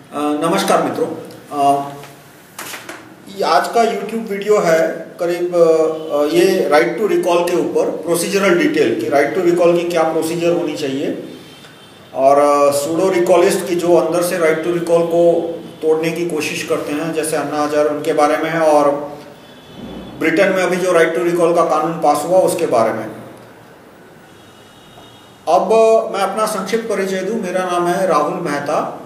नमस्कार मित्रों। आज का YouTube वीडियो है करीब ये राइट टू रिकॉल के ऊपर प्रोसीजरल डिटेल कि राइट टू रिकॉल की क्या प्रोसीजर होनी चाहिए और सूडो रिकॉलिस्ट की जो अंदर से राइट टू रिकॉल को तोड़ने की कोशिश करते हैं जैसे अन्ना हजारे उनके बारे में है और ब्रिटेन में अभी जो राइट टू रिकॉल का कानून पास हुआ उसके बारे में। अब मैं अपना संक्षिप्त परिचय दूं। मेरा नाम है राहुल मेहता।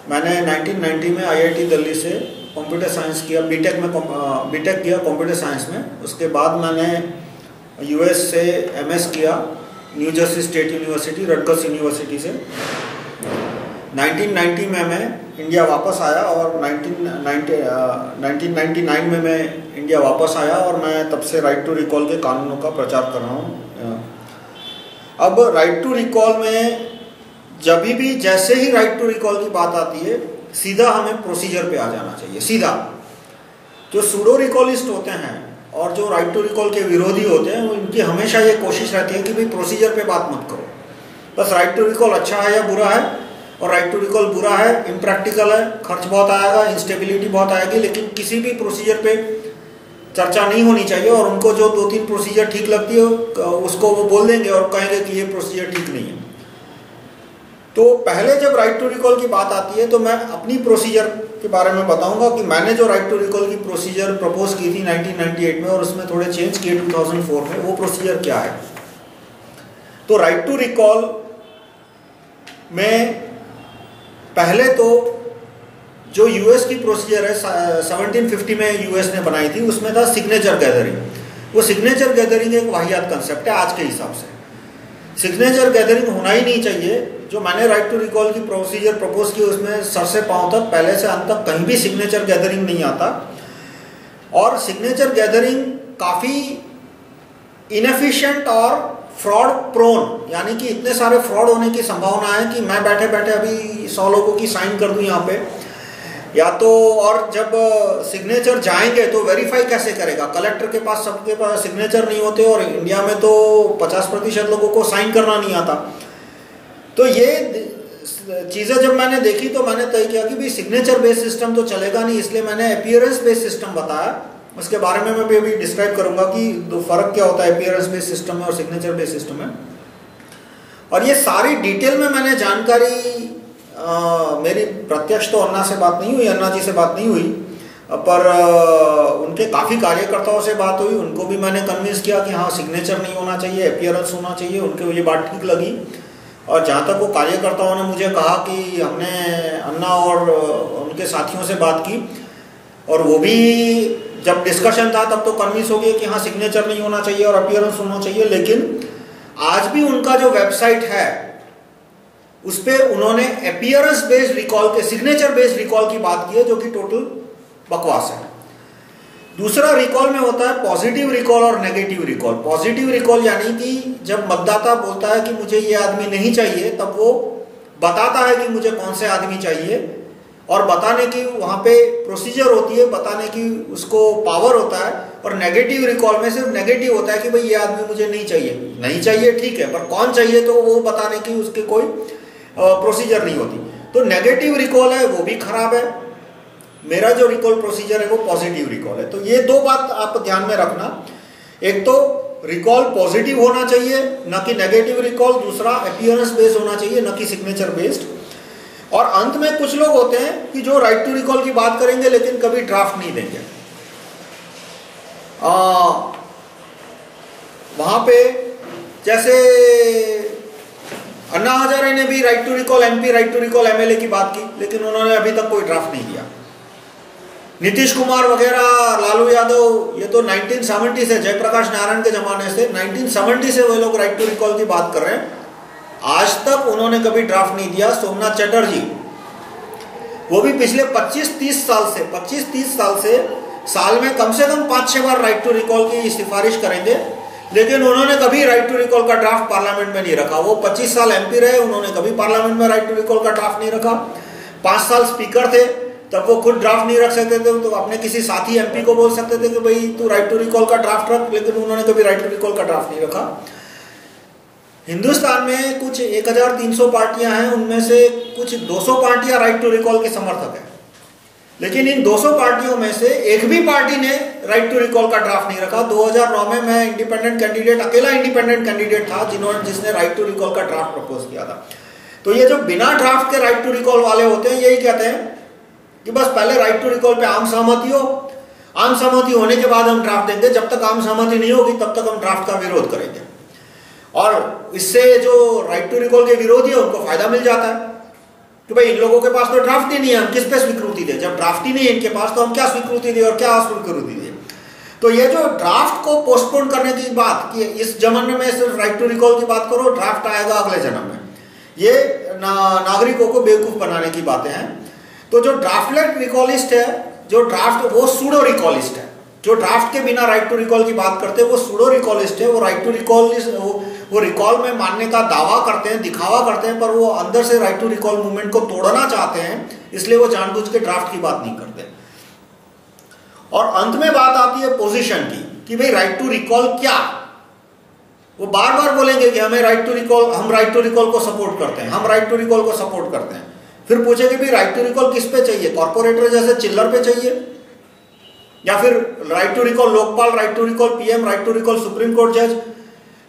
मैंने 1990 में IIT दिल्ली से कंप्यूटर साइंस किया, बीटेक किया कंप्यूटर साइंस में। उसके बाद मैंने US से MS किया new Jersey state university, Rutgers university से। 1990 में मैं इंडिया वापस आया और 1999 में मैं इंडिया वापस आया और मैं तब से राइट टू रिकॉल के कानूनों का प्रचार कर रहा हूँ। अब राइट टू रिकॉल में जब भी जैसे ही राइट टू रिकॉल की बात आती है सीधा हमें प्रोसीजर पे आ जाना चाहिए। सीधा जो सूडो रिकॉलिस्ट होते हैं और जो राइट टू रिकॉल के विरोधी होते हैं उनकी हमेशा ये कोशिश रहती है कि भाई प्रोसीजर पे बात मत करो, बस राइट टू रिकॉल अच्छा है या बुरा है। और राइट टू रिकॉल बुरा है, इम्प्रैक्टिकल है, खर्च बहुत आएगा, इंस्टेबिलिटी बहुत आएगी, लेकिन किसी भी प्रोसीजर पे चर्चा नहीं होनी चाहिए। और उनको जो 2-3 प्रोसीजर ठीक लगती है उसको वो बोल देंगे और कहेंगे कि ये प्रोसीजर ठीक नहीं है। तो पहले जब राइट टू रिकॉल की बात आती है तो मैं अपनी प्रोसीजर के बारे में बताऊंगा कि मैंने जो राइट टू रिकॉल की प्रोसीजर प्रपोज की थी 1998 में और उसमें थोड़े चेंज किए 2004 में, वो प्रोसीजर क्या है। तो राइट टू रिकॉल में पहले तो जो US की प्रोसीजर है 1750 में US ने बनाई थी, उसमें था सिग्नेचर गैदरिंग। वो सिग्नेचर गैदरिंग एक वाहियात कंसेप्ट है आज के हिसाब से। सिग्नेचर गैदरिंग होना ही नहीं चाहिए। जो मैंने राइट टू रिकॉल की प्रोसीजर प्रपोज की उसमें सर से पांव तक, पहले से अंत तक कहीं भी सिग्नेचर गैदरिंग नहीं आता। और सिग्नेचर गैदरिंग काफ़ी इनएफिशिएंट और फ्रॉड प्रोन, यानी कि इतने सारे फ्रॉड होने की संभावना है कि मैं बैठे बैठे अभी 100 लोगों की साइन कर दूं यहाँ पे, या तो और जब सिग्नेचर जाएंगे तो वेरीफाई कैसे करेगा। कलेक्टर के पास सबके पास सिग्नेचर नहीं होते और इंडिया में तो 50% लोगों को साइन करना नहीं आता। तो ये चीज़ें जब मैंने देखी तो मैंने तय किया कि भाई सिग्नेचर बेस्ड सिस्टम तो चलेगा नहीं, इसलिए मैंने अपीयरेंस बेस्ड सिस्टम बताया। उसके बारे में मैं भी डिस्क्राइब करूंगा कि दो फर्क क्या होता है अपीयरेंस बेस्ड सिस्टम में और सिग्नेचर बेस्ड सिस्टम में। और ये सारी डिटेल में मैंने जानकारी मेरी प्रत्यक्ष तो अन्ना से बात नहीं हुई, अन्ना जी से बात नहीं हुई, पर उनके काफ़ी कार्यकर्ताओं से बात हुई। उनको भी मैंने कन्विंस किया कि हाँ सिग्नेचर नहीं होना चाहिए, अपीयरेंस होना चाहिए। उनको ये बात ठीक लगी। और जहाँ तक वो कार्यकर्ताओं ने मुझे कहा कि हमने अन्ना और उनके साथियों से बात की और वो भी जब डिस्कशन था तब तो कन्विंस हो गए कि हाँ सिग्नेचर नहीं होना चाहिए और अपीयरेंस होना चाहिए। लेकिन आज भी उनका जो वेबसाइट है उस पर उन्होंने अपीयरेंस बेस्ड रिकॉल के, सिग्नेचर बेस्ड रिकॉल की बात की है, जो कि टोटल बकवास है। दूसरा रिकॉल में होता है पॉजिटिव रिकॉल और नेगेटिव रिकॉल। पॉजिटिव रिकॉल यानी कि जब मतदाता बोलता है कि मुझे ये आदमी नहीं चाहिए, तब वो बताता है कि मुझे कौन से आदमी चाहिए और बताने की वहाँ पे प्रोसीजर होती है, बताने की उसको पावर होता है। और नेगेटिव रिकॉल में सिर्फ नेगेटिव होता है कि भाई ये आदमी मुझे नहीं चाहिए। नहीं चाहिए ठीक है, पर कौन चाहिए तो वो बताने की उसकी कोई प्रोसीजर नहीं होती। तो नेगेटिव रिकॉल है वो भी खराब है। मेरा जो रिकॉल प्रोसीजर है वो पॉजिटिव रिकॉल है। तो ये दो बात आप ध्यान में रखना, एक तो रिकॉल पॉजिटिव होना चाहिए न कि नेगेटिव रिकॉल, दूसरा अपीयरेंस बेस्ड होना चाहिए न कि सिग्नेचर बेस्ड। और अंत में कुछ लोग होते हैं कि जो राइट टू रिकॉल की बात करेंगे लेकिन कभी ड्राफ्ट नहीं देंगे। वहां पे जैसे अन्ना हजारे ने भी right to recall MP, right to recall MLA की बात की, लेकिन उन्होंने अभी तक कोई ड्राफ्ट नहीं दिया। नीतीश कुमार वगैरह, लालू यादव, ये तो 1970 से, जयप्रकाश नारायण के जमाने से 1970 से वो लोग राइट टू रिकॉल की बात कर रहे हैं। आज तक उन्होंने कभी ड्राफ्ट नहीं दिया। सोमनाथ चटर्जी वो भी पिछले 25-30 साल से साल में कम से कम 5-6 बार राइट टू रिकॉल की सिफारिश करेंगे, लेकिन उन्होंने कभी राइट टू रिकॉल का ड्राफ्ट पार्लियामेंट में नहीं रखा। वो 25 साल MP रहे, उन्होंने कभी पार्लियामेंट में राइट टू रिकॉल का ड्राफ्ट नहीं रखा। 5 साल स्पीकर थे, तब वो खुद ड्राफ्ट नहीं रख सकते थे, तो अपने किसी साथी MP को बोल सकते थे कि भाई तू राइट टू रिकॉल का ड्राफ्ट रख, लेकिन उन्होंने कभी राइट टू रिकॉल का ड्राफ्ट नहीं रखा। हिंदुस्तान में कुछ 1300 पार्टियां हैं, उनमें से कुछ 200 पार्टियां राइट टू रिकॉल के समर्थक हैं, लेकिन इन 200 पार्टियों में से एक भी पार्टी ने राइट टू रिकॉल का ड्राफ्ट नहीं रखा। 2009 में मैं इंडिपेंडेंट कैंडिडेट, अकेला इंडिपेंडेंट कैंडिडेट था जिसने राइट टू रिकॉल का ड्राफ्ट प्रपोज किया था। तो ये जो बिना ड्राफ्ट के राइट टू रिकॉल वाले होते हैं, यही कहते हैं कि बस पहले राइट टू रिकॉल पे आम सहमति हो, आम सहमति होने के बाद हम ड्राफ्ट देंगे, जब तक आम सहमति नहीं होगी तब तक हम ड्राफ्ट का विरोध करेंगे। और इससे जो राइट टू रिकॉल के विरोधी है उनको फायदा मिल जाता है कि भाई इन लोगों के पास तो ड्राफ्ट ही नहीं है, हम किस पे स्वीकृति दें, जब ड्राफ्ट ही नहीं है इनके पास तो हम क्या स्वीकृति दें और क्या अस्वीकृति दें। तो ये जो ड्राफ्ट को पोस्टपोन करने की बात कि इस जमाने में सिर्फ राइट टू रिकॉल की बात करो, ड्राफ्ट आएगा अगले जन्म में, ये नागरिकों को बेवकूफ बनाने की बातें हैं। तो जो ड्राफ्टलेट रिकॉलिस्ट है, जो ड्राफ्ट, वो सूडो रिकॉलिस्ट है। जो ड्राफ्ट के बिना राइट टू रिकॉल की बात करते हैं वो सूडो रिकॉलिस्ट है। वो राइट टू रिकॉलिस्ट, वो रिकॉल में मानने का दावा करते हैं, दिखावा करते हैं, पर वो अंदर से राइट टू रिकॉल मूवमेंट को तोड़ना चाहते हैं, इसलिए वो जानबूझ के ड्राफ्ट की बात नहीं करते। और अंत में बात आती है पोजीशन की कि भाई राइट टू रिकॉल क्या। वो बार बार बोलेंगे कि हमें राइट टू रिकॉल, हम राइट टू रिकॉल को सपोर्ट करते हैं, हम राइट टू रिकॉल को सपोर्ट करते हैं। फिर पूछेंगे भाई राइट टू रिकॉल किस पे चाहिए, कॉर्पोरेटर जैसे चिल्लर पे चाहिए, या फिर right to recall Lokpal, right to recall PM, right to recall supreme court जज।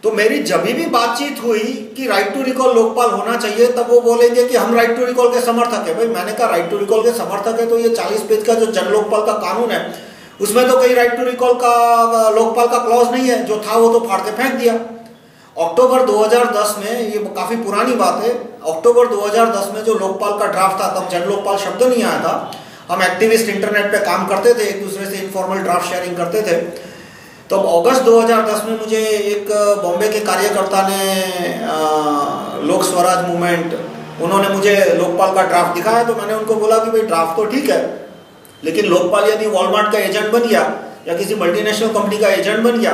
तो मेरी जब भी बातचीत हुई कि राइट टू रिकॉल लोकपाल होना चाहिए, तब वो बोलेंगे कि हम राइट टू रिकॉल के समर्थक है। भाई मैंने कहा राइट टू रिकॉल के समर्थक है तो ये 40 पेज का जो जन लोकपाल का कानून है उसमें तो कहीं राइट टू रिकॉल का, लोकपाल का क्लॉज नहीं है, जो था वो तो फाड़ के फेंक दिया। अक्टूबर 2010 में, ये काफी पुरानी बात है, अक्टूबर 2010 में जो लोकपाल का ड्राफ्ट था, तब जन लोकपाल शब्द नहीं आया था। हम एक्टिविस्ट इंटरनेट पे काम करते थे, एक दूसरे से इनफॉर्मल ड्राफ्ट शेयरिंग करते थे। तो अगस्त 2010 में मुझे एक बॉम्बे के कार्यकर्ता ने, लोक स्वराज मूवमेंट, उन्होंने मुझे लोकपाल का ड्राफ्ट दिखाया। तो मैंने उनको बोला कि भाई ड्राफ्ट तो ठीक है, लेकिन लोकपाल यदि वॉलमार्ट का एजेंट बन गया या किसी मल्टीनेशनल कंपनी का एजेंट बन गया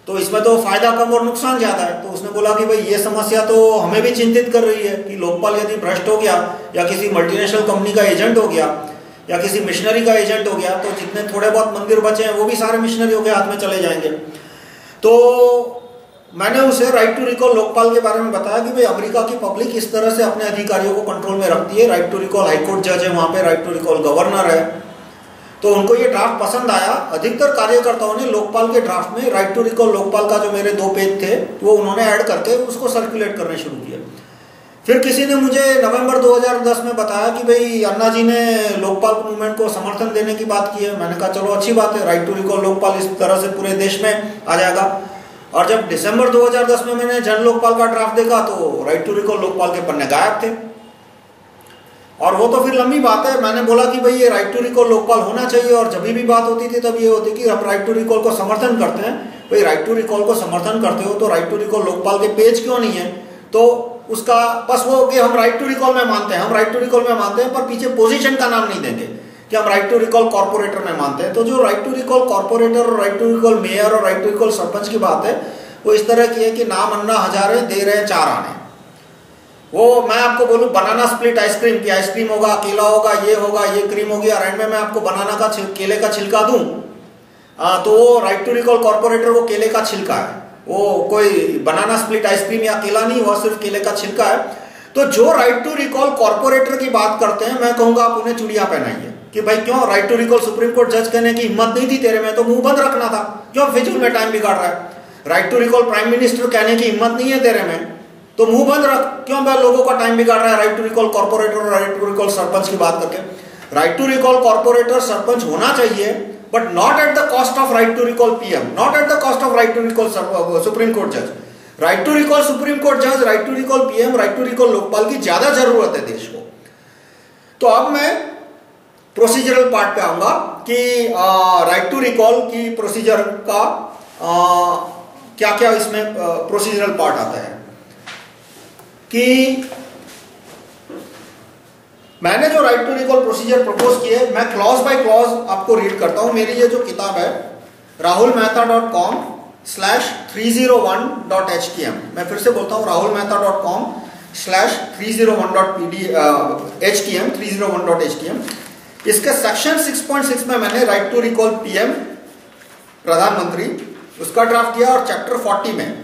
तो इसमें तो फायदा कम और नुकसान ज्यादा है। तो उसने बोला कि भाई ये समस्या तो हमें भी चिंतित कर रही है कि लोकपाल यदि भ्रष्ट हो गया या किसी मल्टीनेशनल कंपनी का एजेंट हो गया या किसी मिशनरी का एजेंट हो गया तो जितने थोड़े बहुत मंदिर बचे हैं वो भी सारे मिशनरियों के हाथ में चले जाएंगे। तो मैंने उसे राइट टू रिकॉल लोकपाल के बारे में बताया कि भाई अमेरिका की पब्लिक इस तरह से अपने अधिकारियों को कंट्रोल में रखती है। राइट टू रिकॉल हाईकोर्ट जज है वहां पे, राइट टू रिकॉल गवर्नर है। तो उनको ये ड्राफ्ट पसंद आया। अधिकतर कार्यकर्ताओं ने लोकपाल के ड्राफ्ट में राइट टू रिकॉल लोकपाल का जो मेरे 2 पेज थे वो उन्होंने ऐड करके उसको सर्कुलेट करने शुरू किया। फिर किसी ने मुझे नवंबर 2010 में बताया कि भाई अन्ना जी ने लोकपाल मूवमेंट को समर्थन देने की बात की है। मैंने कहा चलो अच्छी बात है, राइट टू रिकॉल लोकपाल इस तरह से पूरे देश में आ जाएगा। और जब दिसंबर 2010 में मैंने जन लोकपाल का ड्राफ्ट देखा तो राइट टू रिकॉल लोकपाल के पन्ने गायब थे। और वो तो फिर लंबी बात है। मैंने बोला कि भाई ये राइट टू रिकॉल लोकपाल होना चाहिए, और जब भी बात होती थी तब ये होती कि हम राइट टू रिकॉल को समर्थन करते हैं। भाई राइट टू रिकॉल को समर्थन करते हो तो राइट टू रिकॉल लोकपाल के पेज क्यों नहीं है? तो उसका बस वो कि हम राइट टू रिकॉल में मानते हैं, हम राइट टू रिकॉल में मानते हैं, पर पीछे पोजीशन का नाम नहीं देंगे कि हम राइट टू रिकॉल कॉर्पोरेटर में मानते हैं। तो जो राइट टू रिकॉल कॉर्पोरेटर और राइट टू रिकॉल मेयर और राइट टू रिकॉल सरपंच की बात है वो इस तरह की है कि नाम अन्ना हजारे दे रहे 4 आने। वो मैं आपको बोलूं बनाना स्प्लिट आइसक्रीम की, आइसक्रीम होगा, केला होगा, ये क्रीम होगी, और एंड में मैं आपको बनाना का केले का छिलका दूं तो वो राइट टू रिकॉल कॉर्पोरेटर वो केले का छिलका है, वो कोई बनाना स्प्लिट आइसक्रीम या केला नहीं, वो सिर्फ केले का छिलका है। तो जो राइट टू रिकॉल कॉर्पोरेटर की बात करते हैं, मैं कहूंगा आप उन्हें चूड़ियां पहनाइए कि भाई क्यों right to recall supreme court जज कहने की हिम्मत नहीं थी तेरे में, तो मुंह बंद रखना था, क्यों फिजूल में टाइम बिगाड़ रहा है। Right to recall prime minister कहने की हिम्मत नहीं है तेरे में, तो मुंह बंद रख, क्यों मैं लोगों का टाइम बिगाड़ रहा है राइट टू रिकॉल कॉर्पोरेटर और राइट टू रिकॉल सरपंच की बात करके। Right to recall corporator sarpanch होना चाहिए, but not at the cost of right to recall PM, not at the cost of right to recall supreme court जज। Right to recall supreme court जज, right to recall PM, right to recall Lokpal की ज्यादा जरूरत है देश को। तो अब मैं प्रोसीजरल पार्ट पे आऊंगा कि राइट टू रिकॉल की प्रोसीजर का क्या क्या इसमें प्रोसीजरल पार्ट आता है। कि मैंने जो right to recall procedure propose किए, मैं क्लॉज बाय क्लॉज आपको रीड करता हूं। मेरी ये जो किताब है rahulmehta.com/301.htm, मैं फिर से बोलता हूं rahulmehta.com/301.htm 301.htm। इसके सेक्शन 6.6 में मैंने राइट टू रिकॉल पीएम प्रधानमंत्री उसका ड्राफ्ट किया, और चैप्टर 40 में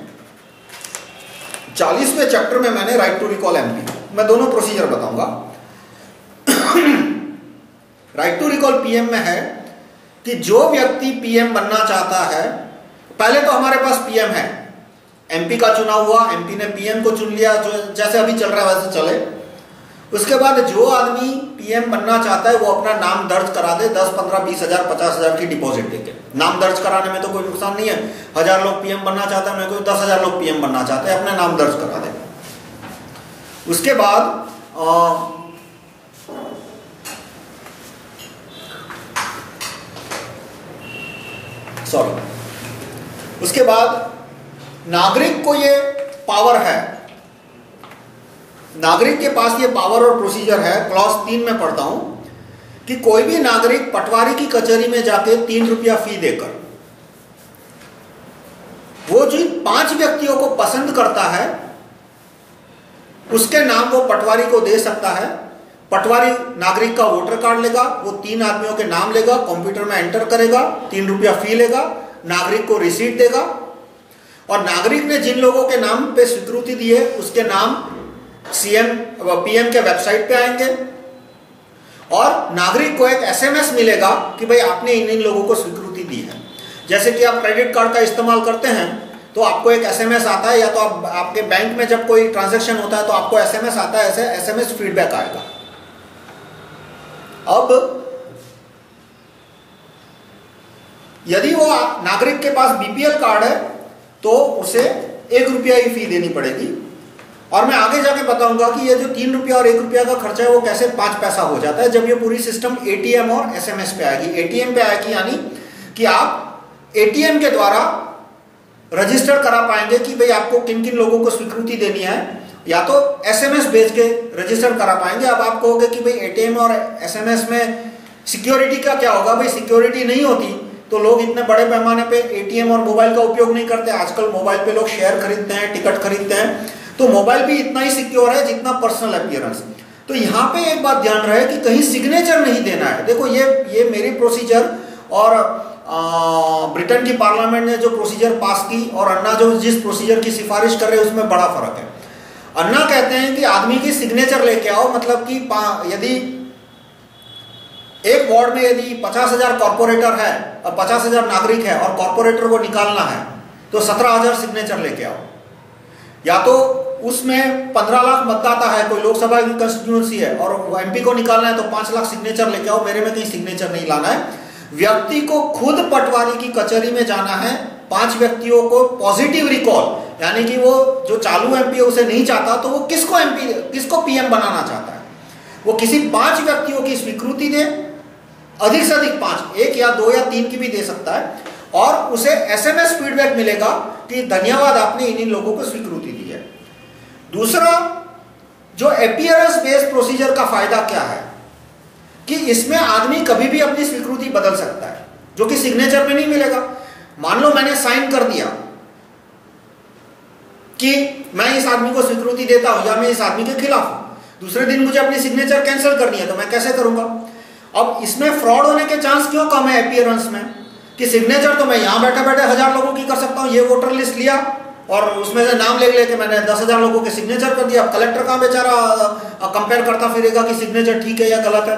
40वें चैप्टर में मैंने राइट टू रिकॉल एमपी, मैं दोनों प्रोसीजर बताऊंगा। राइट टू रिकॉल पीएम में है कि जो व्यक्ति पीएम बनना चाहता है, पहले तो हमारे पास पीएम है, एमपी का चुनाव हुआ, एमपी ने पीएम को चुन लिया, जो जैसे अभी चल रहा है वैसे चले। उसके बाद जो आदमी पीएम बनना चाहता है वो अपना नाम दर्ज करा दे, 10, 15, 20 हजार, 50 हजार की डिपॉजिट देके। नाम दर्ज कराने में तो कोई नुकसान नहीं है, 1000 लोग पीएम बनना चाहते हैं, मेरे को 10,000 लोग पीएम बनना चाहते हैं, अपना नाम दर्ज करा दे। उसके बाद उसके बाद नागरिक को ये पावर है, नागरिक के पास ये पावर और प्रोसीजर है। क्लॉज 3 में पढ़ता हूं कि कोई भी नागरिक पटवारी की कचहरी में जाके 3 रुपया फी देकर वो जिन 5 व्यक्तियों को पसंद करता है उसके नाम वो पटवारी को दे सकता है। पटवारी नागरिक का वोटर कार्ड लेगा, वो 3 आदमियों के नाम लेगा, कंप्यूटर में एंटर करेगा, 3 रुपया फी लेगा, नागरिक को रिसीट देगा और नागरिक ने जिन लोगों के नाम पे स्वीकृति दी है उसके नाम पीएम के वेबसाइट पे आएंगे और नागरिक को एक एसएमएस मिलेगा कि भाई आपने इन लोगों को स्वीकृति दी है। जैसे कि आप क्रेडिट कार्ड का इस्तेमाल करते हैं तो आपको एक एसएमएस आता है, या तो आपके बैंक में जब कोई ट्रांजैक्शन होता है तो आपको एसएमएस आता है, ऐसे एसएमएस फीडबैक आएगा। अब यदि वो नागरिक के पास बीपीएल कार्ड है तो उसे 1 रुपया ही फी देनी पड़ेगी। और मैं आगे जाके बताऊंगा कि ये जो 3 रुपया और 1 रुपया का खर्चा है वो कैसे 5 पैसा हो जाता है जब ये पूरी सिस्टम एटीएम और एसएमएस पे आएगी। एटीएम पे आएगी यानी कि आप एटीएम के द्वारा रजिस्टर करा पाएंगे कि भाई आपको किन किन लोगों को स्वीकृति देनी है, या तो एसएमएस भेज के रजिस्टर करा पाएंगे। अब आप कहोगे कि भाई एटीएम और एसएमएस में सिक्योरिटी का क्या होगा? भाई सिक्योरिटी नहीं होती तो लोग इतने बड़े पैमाने पे एटीएम और मोबाइल का उपयोग नहीं करते। आजकल मोबाइल पे लोग शेयर खरीदते हैं, टिकट खरीदते हैं, तो मोबाइल भी इतना ही सिक्योर है जितना पर्सनल अपीयरेंस। तो यहाँ पे एक बात ध्यान रहे कि कहीं सिग्नेचर नहीं देना है। देखो ये मेरी प्रोसीजर और ब्रिटेन की पार्लियामेंट ने जो प्रोसीजर पास की और अन्ना जो जिस प्रोसीजर की सिफारिश कर रहे हैं उसमें बड़ा फर्क है। अन्ना कहते हैं कि आदमी की सिग्नेचर लेके आओ, मतलब कि यदि एक वार्ड में यदि 50,000 कॉर्पोरेटर है और 50,000 नागरिक है और कॉर्पोरेटर को निकालना है तो 17,000 सिग्नेचर लेके आओ। या तो उसमें 15 लाख मतदाता है, कोई लोकसभा की कंस्टिट्यूएंसी है और एमपी को निकालना है तो 5 लाख सिग्नेचर लेके आओ। मेरे में कहीं सिग्नेचर नहीं लाना है। व्यक्ति को खुद पटवारी की कचहरी में जाना है। 5 व्यक्तियों को पॉजिटिव रिकॉल, यानी कि वो जो चालू एमपी उसे नहीं चाहता तो वो किसको पीएम बनाना चाहता है, वो किसी 5 व्यक्तियों की स्वीकृति दे, अधिक से अधिक 5, 1 या 2 या 3 की भी दे सकता है, और उसे एसएमएस फीडबैक मिलेगा कि धन्यवाद आपने इन लोगों को स्वीकृति दी है। दूसरा, जो अपीयरेंस बेस्ड प्रोसीजर का फायदा क्या है कि इसमें आदमी कभी भी अपनी स्वीकृति बदल सकता है, जो कि सिग्नेचर में नहीं मिलेगा। मान लो मैंने साइन कर दिया कि मैं इस आदमी को स्वीकृति देता हूं या मैं इस आदमी के खिलाफ हूं, दूसरे दिन मुझे अपनी सिग्नेचर कैंसिल करनी है तो मैं कैसे करूंगा? अब इसमें फ्रॉड होने के चांस क्यों कम है अपीयरेंस में, कि सिग्नेचर तो मैं यहां बैठे बैठे 1000 लोगों की कर सकता हूं। ये वोटर लिस्ट लिया और उसमें से नाम ले लेके मैंने 10,000 लोगों के सिग्नेचर कर दिया। अब कलेक्टर का बेचारा कंपेयर करता फिरेगा कि सिग्नेचर ठीक है या गलत है।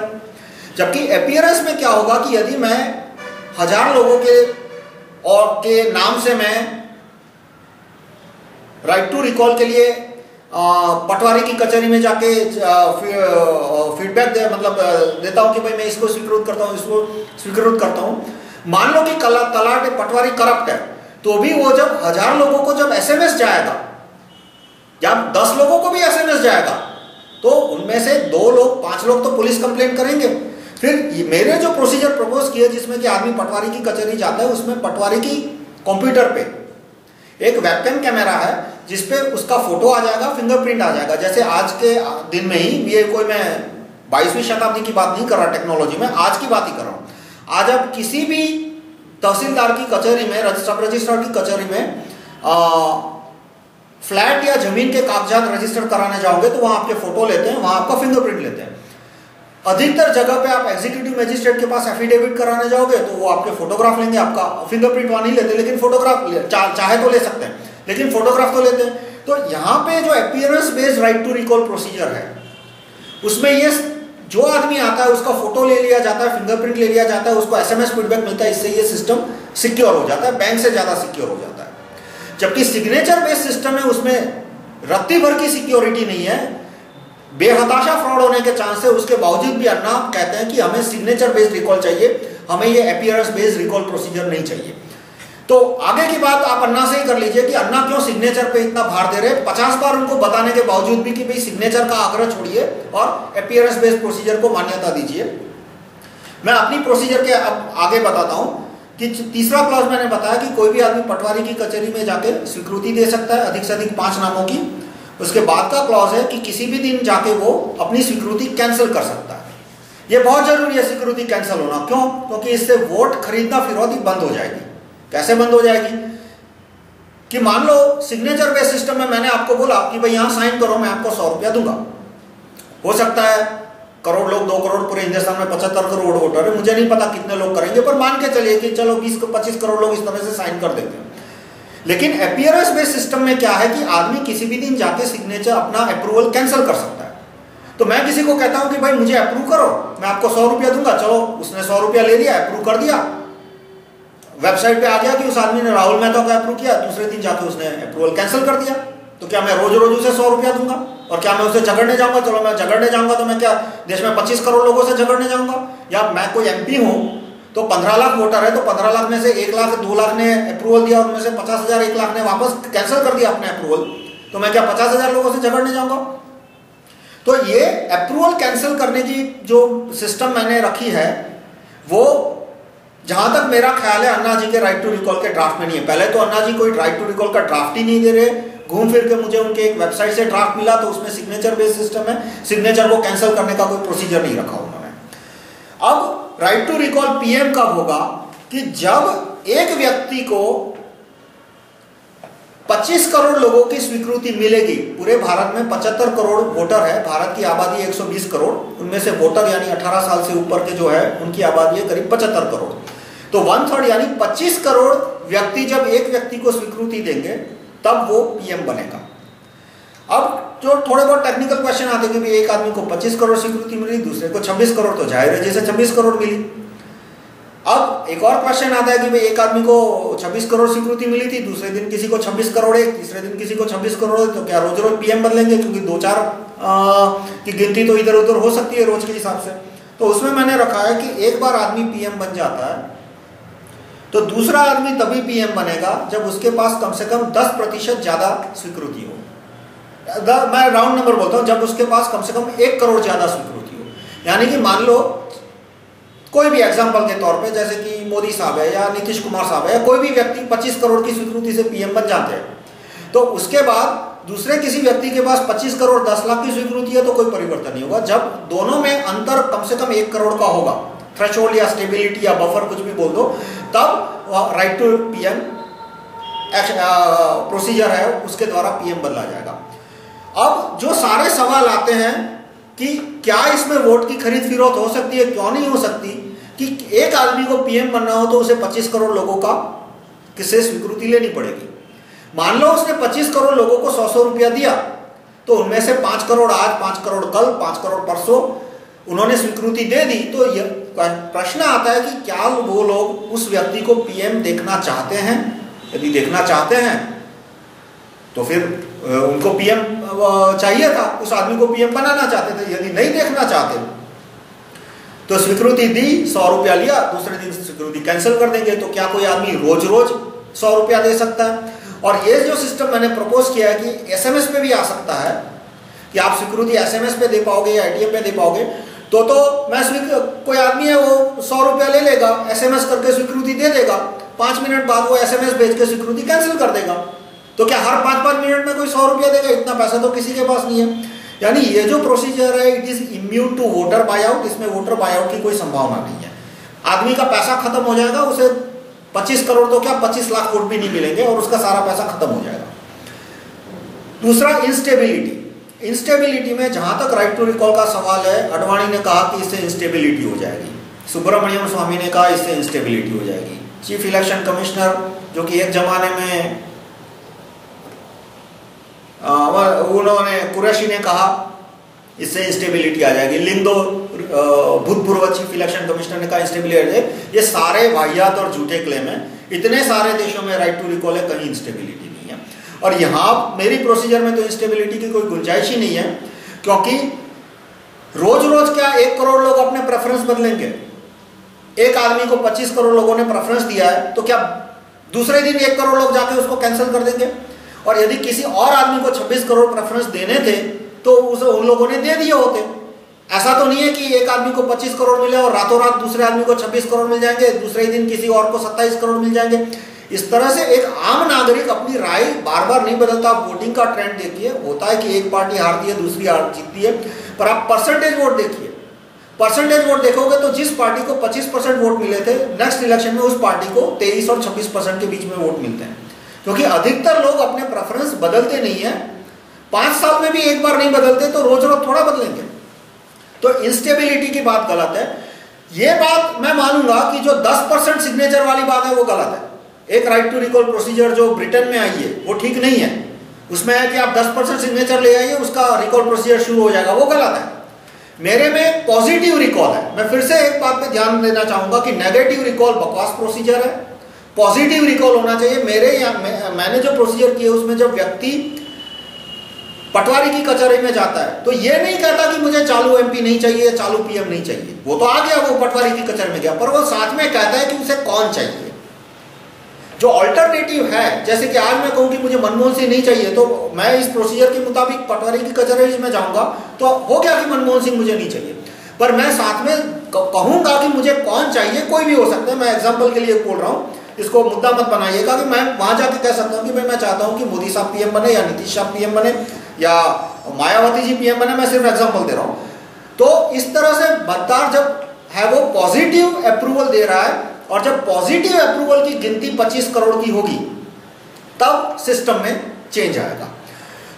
जबकि अपीयरेंस में क्या होगा कि यदि मैं 1000 लोगों के नाम से मैं राइट टू रिकॉल के लिए पटवारी की कचहरी में जाके फीडबैक देता हूं कि भाई मैं इसको स्वीकृत करता हूं, इसको स्वीकृत करता हूं। मान लो कि तलाट पटवारी करप्ट है तो भी वो जब 1000 लोगों को जब एसएमएस जाएगा या 10 लोगों को भी एसएमएस जाएगा तो उनमें से 2 लोग 5 लोग तो पुलिस कंप्लेंट करेंगे। फिर मेरे जो प्रोसीजर प्रपोज किए जिसमें कि आदमी पटवारी की कचहरी जाता है, उसमें पटवारी की कंप्यूटर पे एक वेबकैम कैमरा है जिसपे उसका फोटो आ जाएगा, फिंगरप्रिंट आ जाएगा। जैसे आज के दिन में ही, ये कोई मैं 22वीं शताब्दी की बात नहीं कर रहा टेक्नोलॉजी में, आज की बात ही कर रहा हूं। आज आप किसी भी तहसीलदार की कचहरी में, सब रजिस्ट्रार की कचहरी में फ्लैट या जमीन के कागजात रजिस्टर कराने जाओगे तो वहां आपके फोटो लेते हैं, वहां आपका फिंगरप्रिंट लेते हैं। अधिकतर जगह पे आप एग्जीक्यूटिव मजिस्ट्रेट के पास एफिडेविट कराने जाओगे तो वो आपके फोटोग्राफ लेंगे, आपका फिंगरप्रिंट वहां नहीं लेते, लेकिन फोटोग्राफ चाहे तो ले सकते हैं, लेकिन फोटोग्राफ तो लेते हैं। तो यहाँ पे जो appearance based right to recall procedure है उसमें ये जो आदमी आता है उसका फोटो ले लिया जाता है, फिंगरप्रिंट ले लिया जाता है, उसको एसएमएस फीडबैक मिलता है, इससे ये सिस्टम सिक्योर हो जाता है, बैंक से ज्यादा सिक्योर हो जाता है। जबकि सिग्नेचर बेस्ड सिस्टम है उसमें रत्ती भर की सिक्योरिटी नहीं है, बेहताशा फ्रॉड होने के चांस है, उसके बावजूद भी अन्ना कहते हैं कि हमें सिग्नेचर बेस्ड रिकॉल चाहिए, हमें ये अपीयरेंस बेस्ड रिकॉल प्रोसीजर नहीं चाहिए। तो आगे की बात आप अन्ना से ही कर लीजिए कि अन्ना क्यों सिग्नेचर पे इतना भार दे रहे हैं, 50 बार उनको बताने के बावजूद भी कि भाई सिग्नेचर का आग्रह छोड़िए और अपीयरेंस बेस्ड प्रोसीजर को मान्यता दीजिए। मैं अपनी प्रोसीजर के अब आगे बताता हूं कि तीसरा क्लॉज मैंने बताया कि कोई भी आदमी पटवारी की कचहरी में जाके स्वीकृति दे सकता है अधिक से अधिक 5 नामों की। उसके बाद का क्लॉज है कि किसी भी दिन जाके वो अपनी स्वीकृति कैंसिल कर सकता है। ये बहुत जरूरी है स्वीकृति कैंसिल होना, क्यों? क्योंकि इससे वोट खरीदना फिरौती बंद हो जाएगी। कैसे बंद हो जाएगी? कि मान लो सिग्नेचर बेस्ड सिस्टम में मैंने आपको बोला कि भाई यहां साइन करो, मैं आपको 100 रुपया दूंगा। हो सकता है करोड़ लोग, 2 करोड़, पूरे हिंदुस्तान में 75 करोड़ वोटर है, मुझे नहीं पता कितने लोग करेंगे, पर मान के चलिए कि चलो 20-25 करोड़ लोग इस तरह से साइन कर देते हैं। लेकिन अपीयरेंस बेस्ड सिस्टम में क्या है कि आदमी किसी भी दिन जाके सिग्नेचर अपना अप्रूवल कैंसिल कर सकता है। तो मैं किसी को कहता हूं कि भाई मुझे अप्रूव करो, मैं आपको 100 रुपया दूंगा, चलो उसने 100 रुपया ले लिया, अप्रूव कर दिया, वेबसाइट पे आ गया कि उस आदमी ने राहुल मेहता का अप्रूव किया, दूसरे दिन जाके उसने अप्रूवल कैंसिल कर दिया। तो क्या मैं रोज रोज उसे 100 रुपया दूंगा? और क्या मैं उसे झगड़ने जाऊंगा? चलो मैं झगड़ने जाऊंगा तो मैं क्या देश में 25 करोड़ लोगों से झगड़ने जाऊंगा? या मैं कोई एमपी हूं तो 15 लाख वोटर है, तो 15 लाख में से 1 लाख 2 लाख ने अप्रूवल दिया और उनमें से 50,000 1 लाख ने वापस कैंसिल कर दिया अपने अप्रूवल, तो मैं क्या 50,000 लोगों से झगड़ने जाऊंगा? तो ये अप्रूवल कैंसिल करने की जो सिस्टम मैंने रखी है वो जहां तक मेरा ख्याल है अन्ना जी के राइट टू रिकॉल के ड्राफ्ट में नहीं है। पहले तो अन्ना जी कोई राइट टू रिकॉल का ड्राफ्ट ही नहीं दे रहे, घूम फिर के मुझे उनके एक वेबसाइट से ड्राफ्ट मिला तो उसमें सिग्नेचर बेस्ड सिस्टम है, सिग्नेचर को कैंसिल करने का कोई प्रोसीजर नहीं रखा उन्होंने। अब राइट टू रिकॉल पीएम कब होगा? कि जब एक व्यक्ति को 25 करोड़ लोगों की स्वीकृति मिलेगी। पूरे भारत में 75 करोड़ वोटर है, भारत की आबादी 120 करोड़, उनमें से वोटर यानी 18 साल से ऊपर के जो है उनकी आबादी है करीब 75 करोड़। तो 1/3 यानी 25 करोड़ व्यक्ति जब एक व्यक्ति को स्वीकृति देंगे तब वो पीएम बनेगा। अब जो थोड़े बहुत टेक्निकल क्वेश्चन आते हैं कि एक आदमी को 25 करोड़ स्वीकृति मिली, दूसरे को 26 करोड़, तो जाहिर है जैसे 26 करोड़ मिली। अब एक और क्वेश्चन आता है कि भाई एक आदमी को 26 करोड़ स्वीकृति मिली थी, दूसरे दिन किसी को 26 करोड़ है, तीसरे दिन किसी को 26 करोड़ है, तो क्या रोज रोज पीएम बदलेंगे? क्योंकि 2-4 की गिनती तो इधर उधर हो सकती है रोज के हिसाब से। तो उसमें मैंने रखा है कि एक बार आदमी पीएम बन जाता है तो दूसरा आदमी तभी पीएम बनेगा जब उसके पास कम से कम 10% ज्यादा स्वीकृति हो। मैं राउंड नंबर बोलता हूं, जब उसके पास कम से कम 1 करोड़ ज्यादा स्वीकृति हो। यानी कि मान लो कोई भी एग्जांपल के तौर पे जैसे कि मोदी साहब है या नीतीश कुमार साहब है या कोई भी व्यक्ति 25 करोड़ की स्वीकृति से पीएम बन जाते हैं, तो उसके बाद दूसरे किसी व्यक्ति के पास 25 करोड़ 10 लाख की स्वीकृति है तो कोई परिवर्तन नहीं होगा। जब दोनों में अंतर कम से कम 1 करोड़ का होगा, थ्रेशोल्ड या स्टेबिलिटी या बफर कुछ भी बोल दो, तब राइट टू पीएम प्रोसीजर है उसके द्वारा पीएम बदला जाएगा। अब जो सारे सवाल आते हैं कि क्या इसमें वोट की खरीद फिरोख्त हो सकती है, क्यों नहीं हो सकती, कि एक आदमी को पीएम बनना हो तो उसे 25 करोड़ लोगों का किससे स्वीकृति लेनी पड़ेगी। मान लो उसने 25 करोड़ लोगों को 100-100 रुपया दिया, तो उनमें से 5 करोड़ आज, 5 करोड़ कल, 5 करोड़ परसों उन्होंने स्वीकृति दे दी। तो यह प्रश्न आता है कि क्या वो लोग उस व्यक्ति को पीएम देखना चाहते हैं? यदि देखना चाहते हैं तो फिर उनको पीएम चाहिए था, उस आदमी को पीएम बनाना चाहते थे। यदि नहीं देखना चाहते तो स्वीकृति दी, 100 रुपया लिया, दूसरे दिन स्वीकृति कैंसिल कर देंगे। तो क्या कोई आदमी रोज रोज 100 रुपया दे सकता है? और ये जो सिस्टम मैंने प्रपोज किया है कि एसएमएस पे भी आ सकता है कि आप स्वीकृति एसएमएस पे दे पाओगे या एटीएम पे दे पाओगे, तो मैं कोई आदमी है वो 100 रुपया ले लेगा, एसएमएस करके स्वीकृति दे देगा, 5 मिनट बाद वो एसएमएस भेज के स्वीकृति कैंसिल कर देगा। तो क्या हर 5-5 मिनट में कोई 100 रुपया देगा? इतना पैसा तो किसी के पास नहीं है। यानी ये जो प्रोसीजर है it is immune to voter buyout, इसमें वोटर बायआउट की कोई संभावना नहीं है। आदमी का पैसा खत्म हो जाएगा, उसे 25 करोड़ तो क्या 25 लाख वोट भी नहीं मिलेंगे और उसका सारा पैसा खत्म हो जाएगा। दूसरा, इंस्टेबिलिटी। इंस्टेबिलिटी में जहां तक राइट टू रिकॉल का सवाल है, अडवाणी ने कहा कि इससे इंस्टेबिलिटी हो जाएगी, सुब्रमण्यम स्वामी ने कहा इससे इंस्टेबिलिटी हो जाएगी, चीफ इलेक्शन कमिश्नर जो कि एक जमाने में उन्होंने कुरैशी ने कहा इससे इंस्टेबिलिटी आ जाएगी, लिंगदो भूतपूर्व चीफ इलेक्शन कमिश्नर ने कहा इंस्टेबिलिटी आ जाएगी। ये सारे वाहियात और झूठे क्लेम हैं। इतने सारे देशों में राइट टू रिकॉल है, कहीं इंस्टेबिलिटी नहीं है। और यहाँ मेरी प्रोसीजर में तो इंस्टेबिलिटी की कोई गुंजाइश ही नहीं है, क्योंकि रोज रोज क्या 1 करोड़ लोग अपने प्रेफरेंस बदलेंगे? एक आदमी को 25 करोड़ लोगों ने प्रेफरेंस दिया है, तो क्या दूसरे दिन 1 करोड़ लोग जाके उसको कैंसिल कर देंगे? और यदि किसी और आदमी को 26 करोड़ प्रेफरेंस देने थे तो उन लोगों ने दे दिए होते। ऐसा तो नहीं है कि एक आदमी को 25 करोड़ मिले और रातों रात दूसरे आदमी को 26 करोड़ मिल जाएंगे, दूसरे दिन किसी और को 27 करोड़ मिल जाएंगे। इस तरह से एक आम नागरिक अपनी राय बार बार नहीं बदलता। आप वोटिंग का ट्रेंड देखिए, होता है कि एक पार्टी हारती है, दूसरी जीतती है, पर आप परसेंटेज वोट देखिए। परसेंटेज वोट देखोगे तो जिस पार्टी को 25% वोट मिले थे, नेक्स्ट इलेक्शन में उस पार्टी को 23 और 26% के बीच में वोट मिलते हैं, क्योंकि अधिकतर लोग अपने प्रेफरेंस बदलते नहीं है। 5 साल में भी एक बार नहीं बदलते, तो रोज रोज थोड़ा बदलेंगे। तो इंस्टेबिलिटी की बात गलत है। यह बात मैं मानूंगा कि जो 10% सिग्नेचर वाली बात है वो गलत है। एक राइट टू रिकॉल प्रोसीजर जो ब्रिटेन में आई है वो ठीक नहीं है। उसमें है कि आप 10% सिग्नेचर ले आइए, उसका रिकॉल प्रोसीजर शुरू हो जाएगा, वो गलत है। मेरे में पॉजिटिव रिकॉल है। मैं फिर से एक बात पे ध्यान देना चाहूंगा कि नेगेटिव रिकॉल बकवास प्रोसीजर है, पॉजिटिव रिकॉल होना चाहिए। मैंने जो प्रोसीजर किया उसमें जब व्यक्ति पटवारी की कचहरी में जाता है तो ये नहीं कहता कि मुझे चालू एमपी नहीं चाहिए, चालू पीएम नहीं चाहिए। वो तो आ गया, वो पटवारी की कचहरी में गया, पर वो साथ में कहता है कि उसे कौन चाहिए। जो अल्टरनेटिव है, जैसे कि आज मैं कहूं कि मुझे मनमोहन सिंह नहीं चाहिए, तो मैं इस प्रोसीजर के मुताबिक पटवारी की कचहरी में जाऊंगा तो हो गया कि मनमोहन सिंह मुझे नहीं चाहिए, पर मैं साथ में कहूंगा कि मुझे कौन चाहिए। कोई भी हो सकता है, मैं एग्जाम्पल के लिए बोल रहा हूं, इसको मुद्दा मत बनाइएगा कि मैं वहां जाके कह सकता हूं कि भाई मैं चाहता हूं कि मोदी साहब पीएम बने या नीतीश साहब पीएम बने या मायावती जी पीएम बने। मैं सिर्फ एग्जाम्पल दे रहा हूं। तो इस तरह से मतदार जब है वो पॉजिटिव अप्रूवल दे रहा है, और जब पॉजिटिव अप्रूवल की गिनती 25 करोड़ की होगी तब सिस्टम में चेंज आएगा।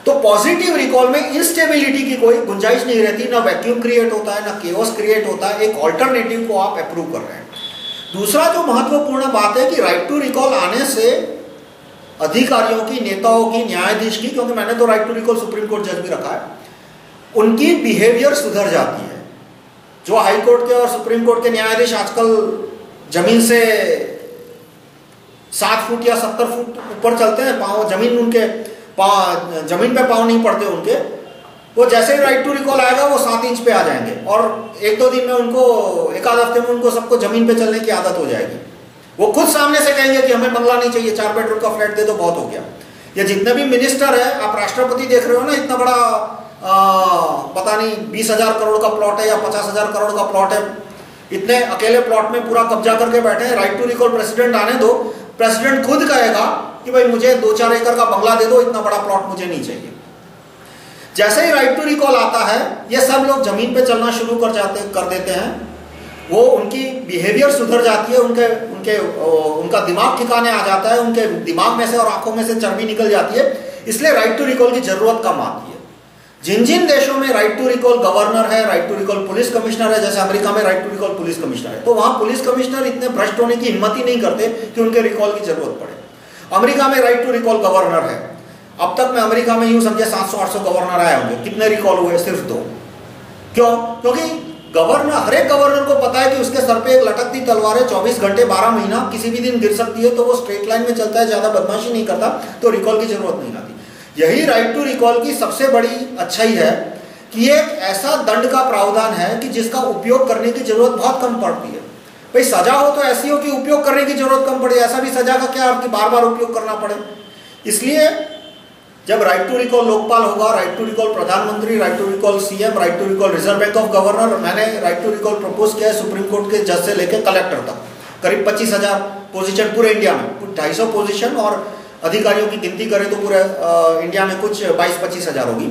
तो पॉजिटिव रिकॉल में इंस्टेबिलिटी की कोई गुंजाइश नहीं रहती, ना वैक्यूम क्रिएट होता है, ना केओस क्रिएट होता है। एक ऑल्टरनेटिव को आप अप्रूव कर रहे हैं। दूसरा जो महत्वपूर्ण बात है कि राइट टू रिकॉल आने से अधिकारियों की, नेताओं की, न्यायाधीश की, क्योंकि मैंने तो right to recall supreme court जज भी रखा है, उनकी बिहेवियर सुधर जाती है। जो हाई कोर्ट के और सुप्रीम कोर्ट के न्यायाधीश आजकल जमीन से 7 फुट या 70 फुट ऊपर चलते हैं, पाँव जमीन उनके जमीन पे पाँव नहीं पड़ते उनके, वो जैसे ही राइट टू रिकॉल आएगा वो 7 इंच पे आ जाएंगे, और 1-2 दिन में उनको, 1 आध हफ्ते में उनको सबको जमीन पे चलने की आदत हो जाएगी। वो खुद सामने से कहेंगे कि हमें बंगला नहीं चाहिए, 4 बेडरूम का फ्लैट दे दो, बहुत हो गया। ये जितने भी मिनिस्टर है, आप राष्ट्रपति देख रहे हो ना, इतना बड़ा पता नहीं 20,000 करोड़ का प्लॉट है या 50,000 करोड़ का प्लॉट है, इतने अकेले प्लॉट में पूरा कब्जा करके बैठे हैं। राइट टू रिकॉल प्रेसिडेंट आने दो, प्रेसिडेंट खुद कहेगा कि भाई मुझे 2-4 एकड़ का बंगला दे दो, इतना बड़ा प्लॉट मुझे नहीं चाहिए। जैसे ही राइट टू रिकॉल आता है, ये सब लोग जमीन पे चलना शुरू कर देते हैं। वो उनकी बिहेवियर सुधर जाती है, उनका दिमाग ठिकाने आ जाता है, उनके दिमाग में से और आंखों में से चर्बी निकल जाती है। इसलिए राइट टू रिकॉल की जरूरत कम आती है। जिन जिन देशों में राइट टू रिकॉल गवर्नर है, right to recall police commissioner है, जैसे अमेरिका में right to recall police commissioner है, तो वहां पुलिस कमिश्नर इतने भ्रष्ट होने की हिम्मत ही नहीं करते कि उनके रिकॉल की जरूरत पड़े। अमेरिका में राइट टू रिकॉल गवर्नर है। अब तक में अमेरिका में यूं समझे 700-800 गवर्नर आए होंगे, कितने रिकॉल हुए? सिर्फ 2। क्यों? क्योंकि गवर्नर, हर एक गवर्नर को पता है कि उसके सर पे एक लटकती तलवार है, 24 घंटे 12 महीना, किसी भी दिन गिर सकती है, तो वो स्ट्रेट लाइन में चलता है, ज्यादा बदमाशी नहीं करता, तो रिकॉल की जरूरत नहीं आती। यही राइट टू रिकॉल की सबसे बड़ी अच्छाई है कि एक ऐसा दंड का प्रावधान है कि जिसका उपयोग करने की जरूरत बहुत कम पड़ती है। भाई सजा हो तो ऐसी हो कि उपयोग करने की जरूरत कम पड़े, ऐसा भी सजा का क्या कि बार बार उपयोग करना पड़े। इसलिए जब राइट टू रिकॉल लोकपाल होगा, राइट टू रिकॉल प्रधानमंत्री, right to recall CM, right to recall reserve Bank of governor, मैंने राइट टू रिकॉल प्रपोज किया है सुप्रीम कोर्ट के जज से लेकर कलेक्टर तक, करीब 25,000 पोजीशन पूरे इंडिया में, कुछ 250 पोजीशन, और अधिकारियों की गिनती करें तो पूरे इंडिया में कुछ 22-25 हजार होगी।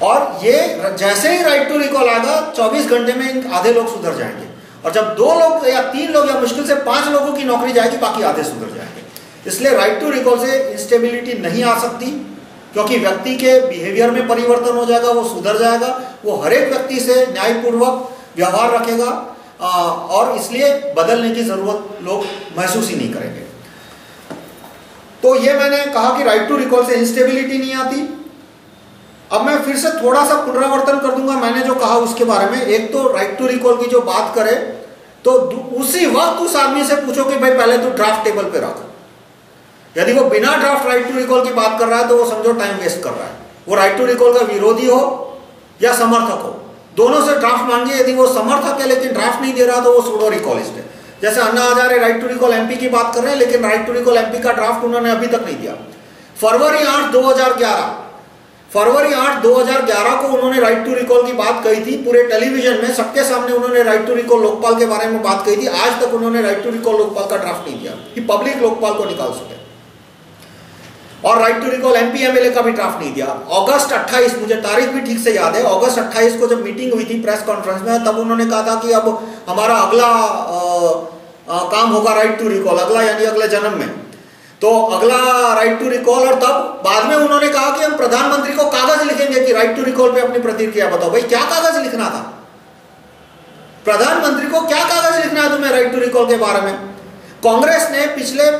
और ये जैसे ही राइट टू रिकॉल आएगा 24 घंटे में आधे लोग सुधर जाएंगे, और जब 2 लोग या 3 लोग या मुश्किल से 5 लोगों की नौकरी जाएगी, बाकी आधे सुधर जाएंगे। इसलिए राइट टू रिकॉल से इंस्टेबिलिटी नहीं आ सकती, क्योंकि व्यक्ति के बिहेवियर में परिवर्तन हो जाएगा, वो सुधर जाएगा, वो हर एक व्यक्ति से न्यायपूर्वक व्यवहार रखेगा, और इसलिए बदलने की जरूरत लोग महसूस ही नहीं करेंगे। तो ये मैंने कहा कि राइट टू रिकॉल से इंस्टेबिलिटी नहीं आती, अब मैं फिर से थोड़ा सा पुनरावर्तन कर दूंगा मैंने जो कहा उसके बारे में। एक तो राइट टू रिकॉल की जो बात करे तो उसी वक्त उस आदमी से पूछो कि भाई पहले तू ड्राफ्ट टेबल पे रख। यदि वो बिना ड्राफ्ट राइट टू रिकॉल की बात कर रहा है तो वो समझो टाइम वेस्ट कर रहा है। वो राइट टू रिकॉल का विरोधी हो या समर्थक हो, दोनों से ड्राफ्ट मांगिए। यदि वो समर्थक है लेकिन ड्राफ्ट नहीं दे रहा तो वो सूडो रिकॉलिस्ट है। जैसे Anna Hazare right to recall MP की बात कर रहे हैं लेकिन राइट टू रिकॉल एमपी का ड्राफ्ट उन्होंने अभी तक नहीं दिया। फरवरी 8, 2011 को उन्होंने राइट टू रिकॉल की बात कही थी पूरे टेलीविजन में, सबके सामने उन्होंने राइट टू रिकॉल लोकपाल के बारे में बात कही थी। आज तक उन्होंने राइट टू रिकॉल लोकपाल का ड्राफ्ट नहीं दिया कि पब्लिक लोकपाल को निकाल सके। और right to recall MP MLA का भी ड्राफ्ट नहीं दिया। अगस्त 28, मुझे तारीख भी ठीक से याद है, अगस्त 28 को जब मीटिंग हुई थी प्रेस कॉन्फ्रेंस में, तब उन्होंने कहा था कि अब हमारा अगला काम होगा राइट टू रिकॉल, अगला यानी अगले जन्म में, तो अगला राइट टू रिकॉल। और तब बाद में उन्होंने कहा कि हम प्रधानमंत्री को कागज लिखेंगे कि राइट टू रिकॉल पे अपनी प्रतिक्रिया बताओ। भाई क्या कागज लिखना था? प्रधानमंत्री को क्या कागज लिखना है तुम्हें राइट टू रिकॉल के बारे में? कांग्रेस ने पिछले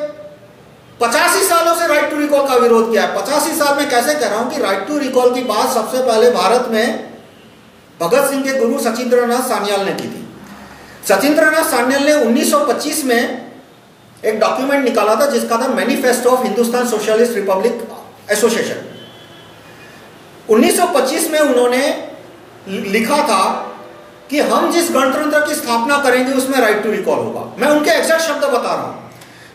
85 सालों से राइट टू रिकॉल का विरोध किया है। 85 साल में कैसे कह रहा हूं कि राइट टू रिकॉल की बात सबसे पहले भारत में भगत सिंह के गुरु सचिंद्रनाथ सान्याल ने की थी। सचिंद्रनाथ सान्याल ने 1925 में एक डॉक्यूमेंट निकाला था जिसका था manifesto of Hindustan socialist Republic association. 1925 में उन्होंने लिखा था कि हम जिस गणतंत्र की स्थापना करेंगे उसमें राइट टू रिकॉल होगा। मैं उनके एग्जैक्ट शब्द बता रहा हूं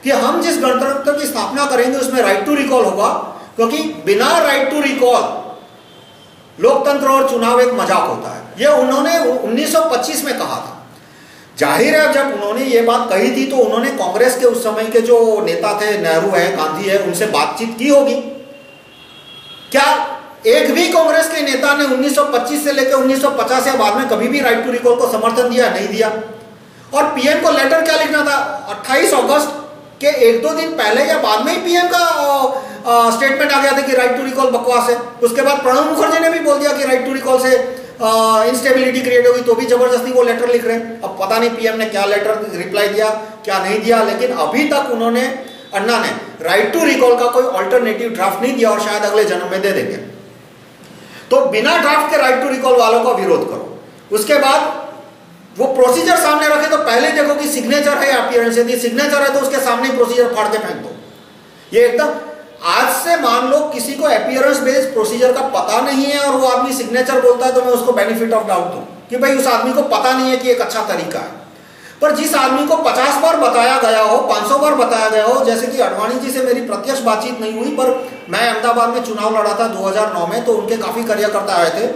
कि हम जिस गणतंत्र की स्थापना करेंगे उसमें राइट टू रिकॉल होगा, क्योंकि बिना राइट टू रिकॉल लोकतंत्र और चुनाव एक मजाक होता है। यह उन्होंने 1925 में कहा था। जाहिर है जब उन्होंने ये बात कही थी तो उन्होंने कांग्रेस के उस समय के जो नेता थे, नेहरू है, गांधी है, उनसे बातचीत की होगी। क्या एक भी कांग्रेस के नेता ने 1925 से लेकर 1950 या बाद में कभी भी राइट टू रिकॉल को समर्थन दिया? नहीं दिया। और पीएम को लेटर क्या लिखना था? 28 अगस्त के 1-2 दिन पहले या बाद में ही पीएम का स्टेटमेंट आ गया था कि राइट टू रिकॉल बकवास है। उसके बाद प्रणब मुखर्जी ने भी बोल दिया कि राइट टू रिकॉल से इंस्टेबिलिटी क्रिएट होगी, तो भी जबरदस्ती वो लेटर लिख रहे हैं। अब पता नहीं पीएम ने क्या लेटर रिप्लाई दिया, क्या नहीं दिया, लेकिन अभी तक उन्होंने, अन्ना ने राइट टू रिकॉल का कोई ऑल्टरनेटिव ड्राफ्ट नहीं दिया और शायद अगले जन्म में दे देंगे। तो बिना ड्राफ्ट के राइट टू रिकॉल वालों का विरोध करो। उसके बाद वो प्रोसीजर सामने रखे तो पहले देखो कि सिग्नेचर है या अपीयरेंस। यदि सिग्नेचर है तो उसके सामने प्रोसीजर फाड़ के फेंक दो। ये एकदम, आज से मान लो किसी को अपीयरेंस बेस्ड प्रोसीजर का पता नहीं है और वो आदमी सिग्नेचर बोलता है तो मैं उसको बेनिफिट ऑफ डाउट दूं कि भाई उस आदमी को पता नहीं है कि एक अच्छा तरीका है। पर जिस आदमी को 50 बार बताया गया हो, 500 बार बताया गया हो, जैसे कि अडवाणी जी से मेरी प्रत्यक्ष बातचीत नहीं हुई, पर मैं अहमदाबाद में चुनाव लड़ा था 2009 में, तो उनके काफी कार्यकर्ता आए थे।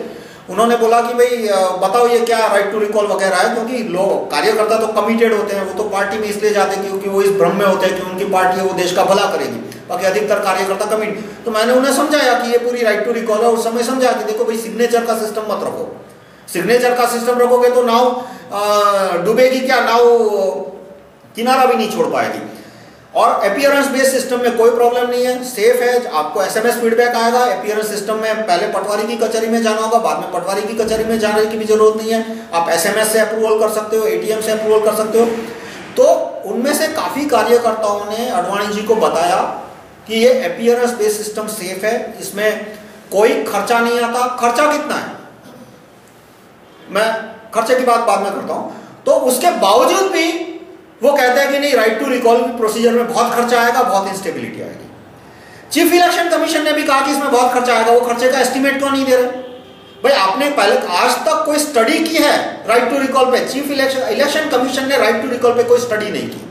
उन्होंने बोला कि भाई बताओ ये क्या राइट टू रिकॉल वगैरह है, क्योंकि लोग कार्यकर्ता तो कमिटेड होते हैं, वो तो पार्टी में इसलिए जाते हैं क्योंकि वो इस भ्रम में होते हैं कि उनकी पार्टी है वो देश का भला करेगी, बाकी अधिकतर कार्यकर्ता कमिट। तो मैंने उन्हें समझाया कि ये पूरी राइट टू रिकॉल है। उस समय समझाया कि देखो भाई सिग्नेचर का सिस्टम मत रखो, सिग्नेचर का सिस्टम रखोगे तो नाव डूबेगी, क्या नाव किनारा भी नहीं छोड़ पाएगी। और अपीयरेंस बेस्ड सिस्टम में कोई प्रॉब्लम नहीं है, सेफ है। आपको एसएमएस फीडबैक आएगा। अपीयरेंस सिस्टम में पहले पटवारी की कचहरी में जाना होगा, बाद में पटवारी की कचहरी में जाने की भी जरूरत नहीं है। आप एसएमएस से अप्रूवल कर सकते हो, एटीएम से अप्रूवल कर सकते हो। तो उनमें से काफी कार्यकर्ताओं ने अडवाणी जी को बताया कि ये अपीयरेंस बेस्ड सिस्टम सेफ है, इसमें कोई खर्चा नहीं आता। खर्चा कितना है मैं खर्चे की बात बाद में करता हूं। तो उसके बावजूद भी वो कहते हैं कि नहीं, राइट टू रिकॉल प्रोसीजर में बहुत खर्चा आएगा, बहुत इंस्टेबिलिटी आएगी। चीफ इलेक्शन कमीशन ने भी कहा कि इसमें बहुत खर्चा आएगा। वो खर्चे का एस्टिमेट क्यों नहीं दे रहे? भाई आपने पहले आज तक कोई स्टडी की है राइट टू रिकॉल पे? चीफ इलेक्शन कमीशन ने राइट टू रिकॉल पे कोई स्टडी नहीं की।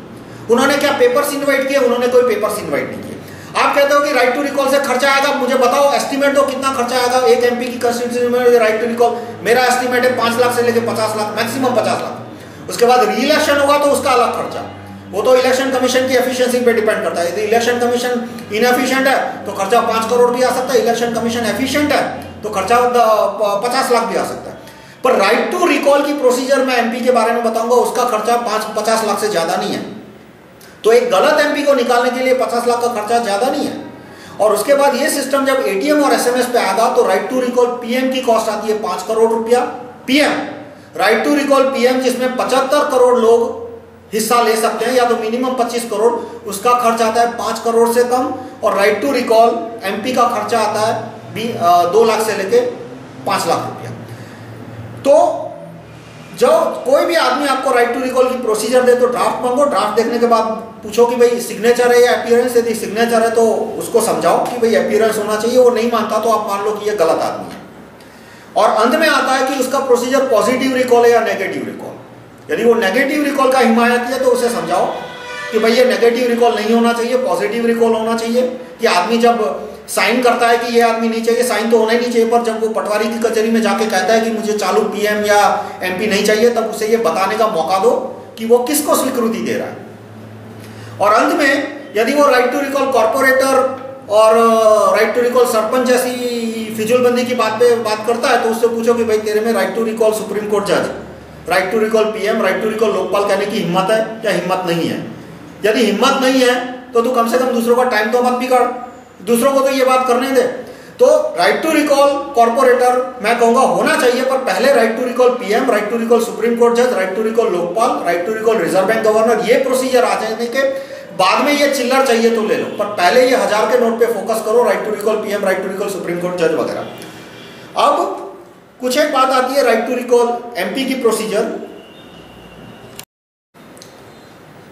उन्होंने क्या पेपर्स इन्वाइट किए? उन्होंने कोई पेपर्स इन्वाइट नहीं किए। आप कहते हो कि राइट टू रिकॉल से खर्चा आएगा, मुझे बताओ एस्टिमेट दो कितना खर्चा आएगा एक एमपी की कंस्टिट्यूंसी में राइट टू रिकॉल। मेरा एस्टिमेट है 5 लाख से लेकर 50 लाख, मैक्सिमम 50 लाख। उसके बाद री इलेक्शन होगा तो उसका अलग खर्चा, वो तो इलेक्शन कमीशन की एफिशिएंसी पे डिपेंड करता है। यदि इलेक्शन कमीशन इनएफिशिएंट है तो खर्चा 5 करोड़ भी आ सकता है, इलेक्शन कमीशन एफिशिएंट है तो खर्चा 50 लाख भी आ सकता है। पर राइट टू रिकॉल की प्रोसीजर में एमपी के बारे में बताऊंगा, उसका खर्चा 50 लाख से ज्यादा नहीं है। तो एक गलत एमपी को निकालने के लिए 50 लाख का खर्चा ज्यादा नहीं है। और उसके बाद ये सिस्टम जब एटीएम और एसएमएस पे आएगा तो राइट टू रिकॉल पीएम की कॉस्ट आती है 5 करोड़ रुपया। PM right to recall PM जिसमें 75 करोड़ लोग हिस्सा ले सकते हैं या तो मिनिमम 25 करोड़, उसका खर्च आता है 5 करोड़ से कम। और राइट टू रिकॉल एमपी का खर्चा आता है 2 लाख से लेके 5 लाख रुपया। तो जब कोई भी आदमी आपको राइट टू रिकॉल की प्रोसीजर दे तो ड्राफ्ट मांगो, ड्राफ्ट देखने के बाद पूछो कि भाई सिग्नेचर है या अपीयरेंस। यदि सिग्नेचर है तो उसको समझाओ कि भाई अपीयरेंस होना चाहिए, वो नहीं मानता तो आप मान लो कि ये गलत आदमी है। और अंत में आता है कि उसका प्रोसीजर पॉजिटिव रिकॉल है या नेगेटिव रिकॉल। यदि वो नेगेटिव रिकॉल का हिमायत है तो उसे समझाओ कि भाई ये नेगेटिव रिकॉल नहीं होना चाहिए, पॉजिटिव रिकॉल होना चाहिए। कि आदमी जब साइन करता है कि ये आदमी नहीं चाहिए, साइन तो होना ही नहीं चाहिए, पर जब वो पटवारी की कचहरी में जाके कहता है कि मुझे चालू पीएम या एमपी नहीं चाहिए, तब उसे ये बताने का मौका दो कि वो किसको स्वीकृति दे रहा है। और अंत में यदि वो राइट टू रिकॉल कॉर्पोरेटर और राइट टू रिकॉल सरपंच जैसी फिजूलबंदी की बात करता है तो उससे पूछो कि भाई तेरे में right to recall supreme court जज, right to recall PM, right to recall Lokpal कहने की हिम्मत है या हिम्मत नहीं है। यदि हिम्मत नहीं है तो तू कम से कम दूसरों का टाइम तो मत बिगाड़, दूसरों को तो ये बात करने दे। तो राइट टू रिकॉल कॉर्पोरेटर मैं कहूंगा होना चाहिए, पर पहले right to recall PM, right to recall supreme court जज, right to recall Lokpal, right to recall reserve bank governor, ये प्रोसीजर आ जाने के बाद में ये चिल्लर चाहिए तो ले लो, पर पहले ये 1000 के नोट पे फोकस करो, right to recall PM, right to recall supreme court जज वगैरह। अब कुछ एक बात आती है राइट टू रिकॉल एमपी की प्रोसीजर।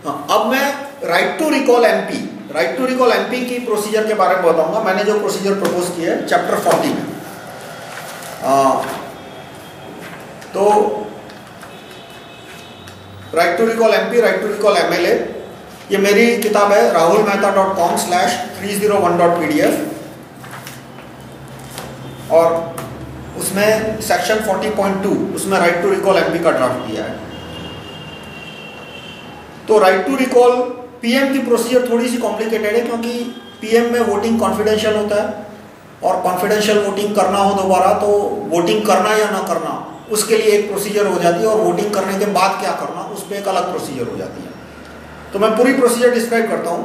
अब मैं राइट टू रिकॉल एमपी की प्रोसीजर के बारे में बताऊंगा। मैंने जो प्रोसीजर प्रपोज किया है चैप्टर 40 में, तो right to recall MP, right to recall MLA, ये मेरी किताब है rahulmehta.com/301.pdf, और उसमें सेक्शन 40.2 उसमें राइट टू रिकॉल एमपी का ड्राफ्ट दिया है। तो राइट टू रिकॉल पीएम की प्रोसीजर थोड़ी सी कॉम्प्लिकेटेड है, क्योंकि पीएम में वोटिंग कॉन्फिडेंशियल होता है, और कॉन्फिडेंशियल वोटिंग करना हो दोबारा तो वोटिंग करना या ना करना उसके लिए एक प्रोसीजर हो जाती है, और वोटिंग करने के बाद क्या करना उस पर एक अलग प्रोसीजर हो जाती है। तो मैं पूरी प्रोसीजर डिस्क्राइब करता हूं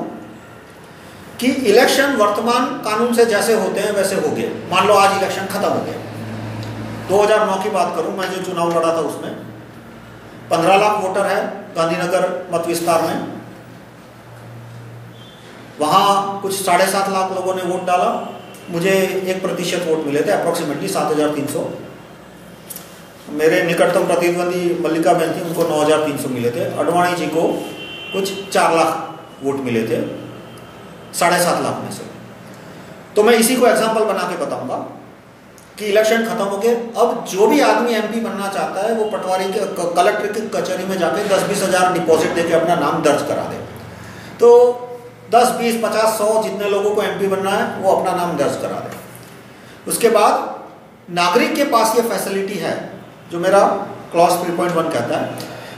कि इलेक्शन वर्तमान कानून से जैसे होते हैं वैसे हो गए। मान लो आज इलेक्शन खत्म हो गया, 2009 की बात करूं, मैं जो चुनाव लड़ा था उसमें 15 लाख वोटर है गांधीनगर मत विस्तार में। वहां कुछ 7.5 लाख लोगों ने वोट डाला, मुझे 1% वोट मिले थे, अप्रोक्सीमेटली 7,300। मेरे निकटतम प्रतिद्वंदी मल्लिका बहन थी, उनको 9,300 मिले थे। अडवाणी जी को कुछ 4 लाख वोट मिले थे 7.5 लाख में से। तो मैं इसी को एग्जाम्पल बना के बताऊंगा कि इलेक्शन खत्म हो गए। अब जो भी आदमी एमपी बनना चाहता है वो पटवारी के कलेक्टर की कचहरी में जाके 10-20 हज़ार डिपॉजिट देके अपना नाम दर्ज करा दे। तो 10, 20, 50, 100 जितने लोगों को एमपी बनना है वो अपना नाम दर्ज करा दे। उसके बाद नागरिक के पास ये फैसिलिटी है जो मेरा क्लॉज 3.1 कहता है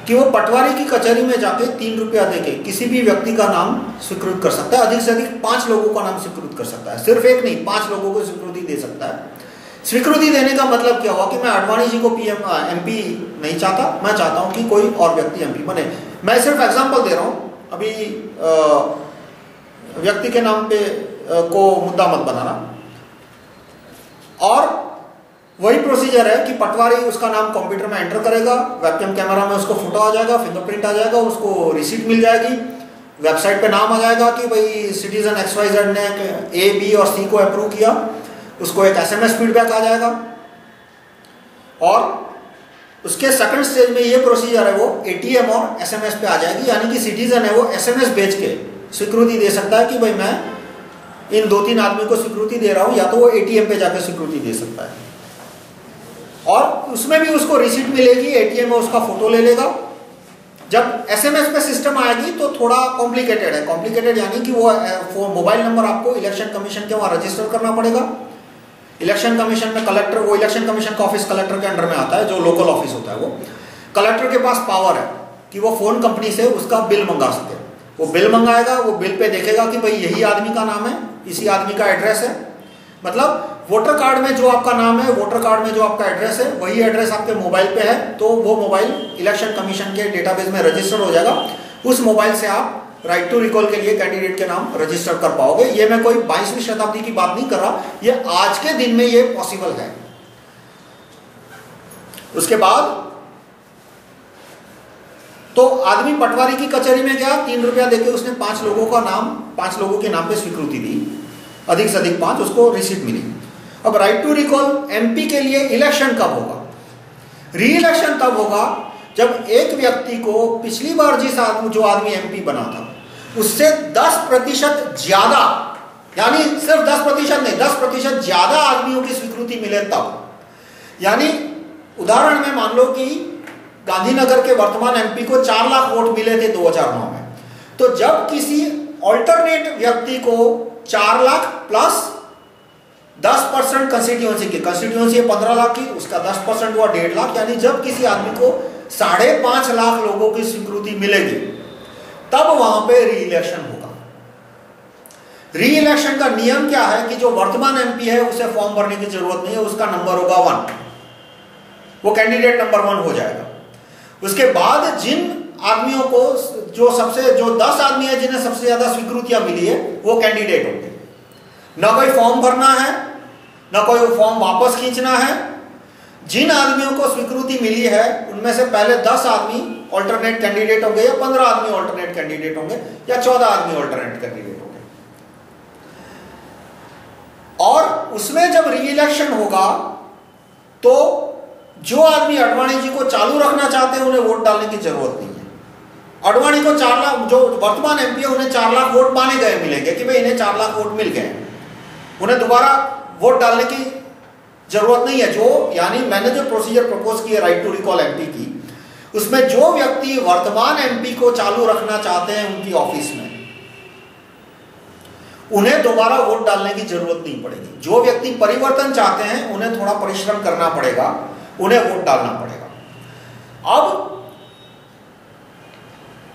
कि वो पटवारी की कचहरी में जाके 3 रुपया देके किसी भी व्यक्ति का नाम स्वीकृत कर सकता है। अधिक से अधिक 5 लोगों का नाम स्वीकृत कर सकता है, सिर्फ एक नहीं 5 लोगों को स्वीकृति दे सकता है। स्वीकृति देने का मतलब क्या हुआ कि मैं अडवाणी जी को एमपी नहीं चाहता, मैं चाहता हूं कि कोई और व्यक्ति एमपी बने। मैं सिर्फ एग्जांपल दे रहा हूं, अभी व्यक्ति के नाम पे को मुद्दा मत बनाना। और वही प्रोसीजर है कि पटवारी उसका नाम कंप्यूटर में एंटर करेगा, वेबकैम कैमरा में उसको फोटो आ जाएगा, फिंगरप्रिंट आ जाएगा, उसको रिसीट मिल जाएगी, वेबसाइट पे नाम आ जाएगा कि भाई सिटीजन XYZ ने A, B और C को अप्रूव किया, उसको एक SMS फीडबैक आ जाएगा। और उसके सेकंड स्टेज में ये प्रोसीजर है वो ATM और SMS पे आ जाएगी, यानी कि सिटीजन है वो SMS भेज के स्वीकृति दे सकता है कि भाई मैं इन 2-3 आदमी को स्वीकृति दे रहा हूं, या तो वो ATM पे जाकर स्वीकृति दे सकता है। और उसमें भी उसको रिसीट मिलेगी, ATM में उसका फोटो ले लेगा। जब SMS पे सिस्टम आएगी तो थोड़ा कॉम्प्लिकेटेड है, कॉम्प्लिकेटेड यानी कि वो मोबाइल नंबर आपको इलेक्शन कमीशन के वहां रजिस्टर करना पड़ेगा। इलेक्शन कमीशन में कलेक्टर, वो इलेक्शन कमीशन का ऑफिस कलेक्टर के अंडर में आता है, जो लोकल ऑफिस होता है वो कलेक्टर के पास पावर है कि वो फोन कंपनी से उसका बिल मंगा सके। वो बिल मंगाएगा, वो बिल पे देखेगा कि भाई यही आदमी का नाम है, इसी आदमी का एड्रेस है। मतलब वोटर कार्ड में जो आपका नाम है, वोटर कार्ड में जो आपका एड्रेस है, वही एड्रेस आपके मोबाइल पे है, तो वो मोबाइल इलेक्शन कमीशन के डेटाबेस में रजिस्टर हो जाएगा। उस मोबाइल से आप राइट टू रिकॉल के लिए कैंडिडेट के नाम रजिस्टर कर पाओगे। ये मैं कोई 22वीं शताब्दी की बात नहीं कर रहा, ये आज के दिन में ये पॉसिबल है। उसके बाद तो आदमी पटवारी की कचहरी में गया, 3 रुपया देके उसने 5 लोगों का नाम, 5 लोगों के नाम पे स्वीकृति दी, अधिक से अधिक 5, उसको रिसीट मिली। अब राइट टू रिकॉल एमपी के लिए इलेक्शन कब होगा? री इलेक्शन तब होगा जब एक व्यक्ति को पिछली बार जो आदमी एमपी बना था उससे 10% ज्यादा, यानी सिर्फ 10% नहीं, 10% ज्यादा आदमियों की स्वीकृति मिले तब। यानी उदाहरण में मान लो कि गांधीनगर के वर्तमान एमपी को 4 लाख वोट मिले थे 2009 में, तो जब किसी ऑल्टरनेट व्यक्ति को 4 लाख प्लस 10% कंस्टिट्यूएंसी है 15 लाख की, उसका 10% हुआ 1.5 लाख, यानी जब किसी आदमी को 5.5 लाख लोगों की स्वीकृति मिलेगी तब वहां पे री इलेक्शन होगा। री इलेक्शन का नियम क्या है कि जो वर्तमान एमपी है उसे फॉर्म भरने की जरूरत नहीं है, उसका नंबर होगा 1, वो कैंडिडेट नंबर 1 हो जाएगा। उसके बाद जिन आदमियों को जो 10 आदमी है जिन्हें सबसे ज्यादा स्वीकृतियां मिली है वो कैंडिडेट होंगे। ना कोई फॉर्म भरना है, ना कोई फॉर्म वापस खींचना है। जिन आदमियों को स्वीकृति मिली है उनमें से पहले 10 आदमी ऑल्टरनेट कैंडिडेट होंगे, या 15 आदमी ऑल्टरनेट कैंडिडेट होंगे, या 14 आदमी ऑल्टरनेट कैंडिडेट होंगे। और उसमें जब री इलेक्शन होगा तो जो आदमी अडवाणी जी को चालू रखना चाहते हैं उन्हें वोट डालने की जरूरत नहीं है। अडवाणी को 4 लाख, जो वर्तमान एमपी है उन्हें 4 लाख वोट माने गए मिलेंगे कि भाई इन्हें 4 लाख वोट मिल गए, उन्हें दोबारा वोट डालने की जरूरत नहीं है। जो यानी मैंने जो प्रोसीजर प्रपोज की है राइट टू रिकॉल एमपी की, उसमें जो व्यक्ति वर्तमान एमपी को चालू रखना चाहते हैं उनकी ऑफिस में, उन्हें दोबारा वोट डालने की जरूरत नहीं पड़ेगी। जो व्यक्ति परिवर्तन चाहते हैं उन्हें थोड़ा परिश्रम करना पड़ेगा, उन्हें वोट डालना पड़ेगा। अब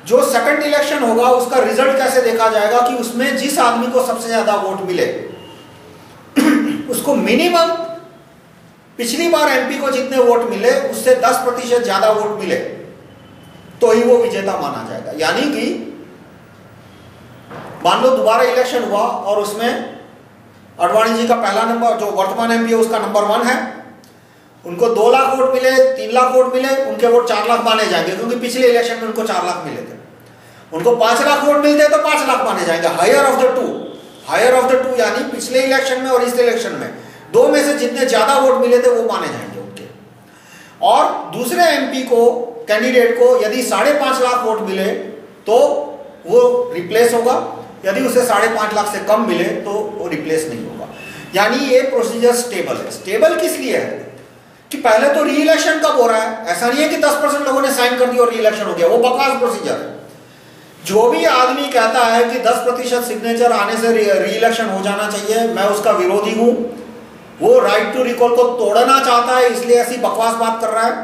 जो सेकंड इलेक्शन होगा उसका रिजल्ट कैसे देखा जाएगा कि उसमें जिस आदमी को सबसे ज्यादा वोट मिले उसको मिनिमम पिछली बार एमपी को जितने वोट मिले उससे 10% ज्यादा वोट मिले तो ही वो विजेता माना जाएगा। यानी कि मान लो दोबारा इलेक्शन हुआ और उसमें अडवाणी जी का पहला नंबर, जो वर्तमान एमपी है उसका नंबर 1 है, उनको 2 लाख वोट मिले, 3 लाख वोट मिले, उनके वोट 4 लाख माने जाएंगे क्योंकि पिछले इलेक्शन में उनको 4 लाख मिले थे। उनको 5 लाख वोट मिलते तो 5 लाख माने जाएंगे, हायर ऑफ द टू, यानी पिछले इलेक्शन में और इस इलेक्शन में 2 में से जितने ज्यादा वोट मिले थे वो माने जाएंगे उनके। और दूसरे एमपी को, कैंडिडेट को यदि 5.5 लाख वोट मिले तो वो रिप्लेस होगा, यदि उसे 5.5 लाख से कम मिले तो वो रिप्लेस नहीं होगा। यानी ये प्रोसीजर स्टेबल है। स्टेबल किस लिए है कि पहले तो री इलेक्शन कब हो रहा है, ऐसा नहीं है कि 10% लोगों ने साइन कर दिया और री इलेक्शन हो गया, वो बकवास प्रोसीजर है। जो भी आदमी कहता है कि 10% सिग्नेचर आने से री इलेक्शन हो जाना चाहिए, मैं उसका विरोधी हूं। वो राइट टू रिकॉल को तोड़ना चाहता है इसलिए ऐसी बकवास बात कर रहा है।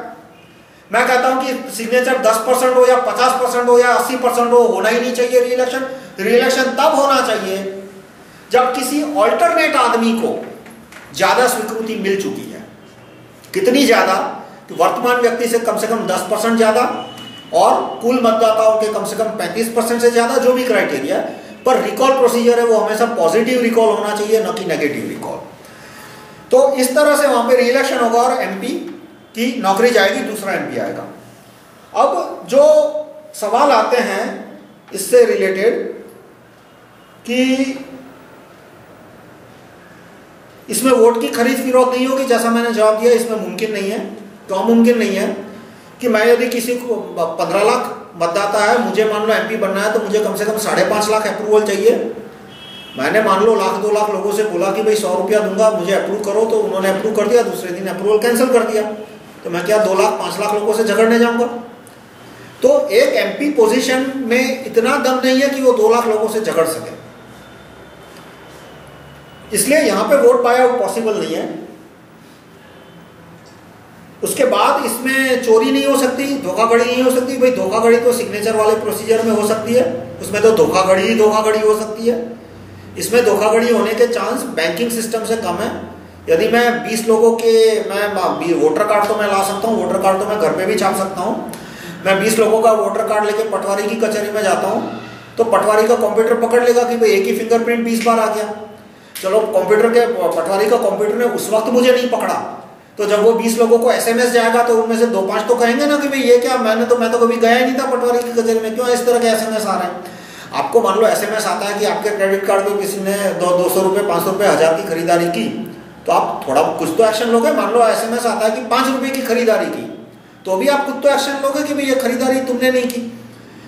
मैं कहता हूं कि सिग्नेचर 10% हो या 50% हो या 80% हो, होना ही नहीं चाहिए री इलेक्शन। री इलेक्शन तब होना चाहिए जब किसी ऑल्टरनेट आदमी को ज्यादा स्वीकृति मिल चुकी है। कितनी ज्यादा कि वर्तमान व्यक्ति से कम 10% ज्यादा और कुल मतदाताओं के कम से कम 35% से ज्यादा, जो भी क्राइटेरिया है। पर रिकॉल प्रोसीजर है वो हमेशा पॉजिटिव रिकॉल होना चाहिए, न कि नेगेटिव रिकॉल। तो इस तरह से वहां पे री इलेक्शन होगा और एमपी की नौकरी जाएगी, दूसरा एमपी आएगा। अब जो सवाल आते हैं इससे रिलेटेड कि इसमें वोट की खरीद फरोख्त नहीं होगी, जैसा मैंने जवाब दिया इसमें मुमकिन नहीं है। क्यों मुमकिन नहीं है कि मैं यदि किसी को 15 लाख मतदाता है, मुझे मान लो एमपी बनना है तो मुझे कम से कम 5.5 लाख अप्रूवल चाहिए। मैंने मान लो 1 लाख 2 लाख लोगों से बोला कि भाई 100 रुपया दूंगा मुझे अप्रूव करो, तो उन्होंने अप्रूव कर दिया, दूसरे दिन अप्रूवल कैंसिल कर दिया, तो मैं क्या 2 लाख 5 लाख लोगों से झगड़ने जाऊंगा? तो एक एमपी पोजीशन में इतना दम नहीं है कि वो 2 लाख लोगों से झगड़ सके, इसलिए यहां पे वोट बाय आउट पॉसिबल नहीं है। उसके बाद इसमें चोरी नहीं हो सकती, धोखाधड़ी नहीं हो सकती। भाई धोखाधड़ी तो सिग्नेचर वाले प्रोसीजर में हो सकती है, उसमें तो धोखाधड़ी हो सकती है। इसमें धोखाधड़ी होने के चांस बैंकिंग सिस्टम से कम है। यदि मैं 20 लोगों के, मैं वोटर कार्ड तो मैं ला सकता हूँ, वोटर कार्ड तो मैं घर पे भी छाप सकता हूँ। मैं 20 लोगों का वोटर कार्ड लेके पटवारी की कचहरी में जाता हूँ तो पटवारी का कंप्यूटर पकड़ लेगा कि भाई एक ही फिंगरप्रिंट 20 बार आ गया। चलो पटवारी का कंप्यूटर ने उस वक्त मुझे नहीं पकड़ा, तो जब वो 20 लोगों को एसएमएस जाएगा तो उनमें से 2-5 तो कहेंगे ना कि भाई ये क्या, मैं तो कभी गया ही नहीं था पटवारी की कचहरी में, क्यों इस तरह के एसएमएस आ रहे हैं। आपको मान लो एसएमएस आता है कि आपके क्रेडिट कार्ड पे किसी ने 200 रुपये 500 रुपये 1000 की खरीदारी की, तो आप थोड़ा कुछ तो एक्शन लोगे। मान लो SMS आता है कि 5 रुपए की खरीदारी की, तो भी आप कुछ तो एक्शन लोगे कि भाई ये खरीदारी तुमने नहीं की।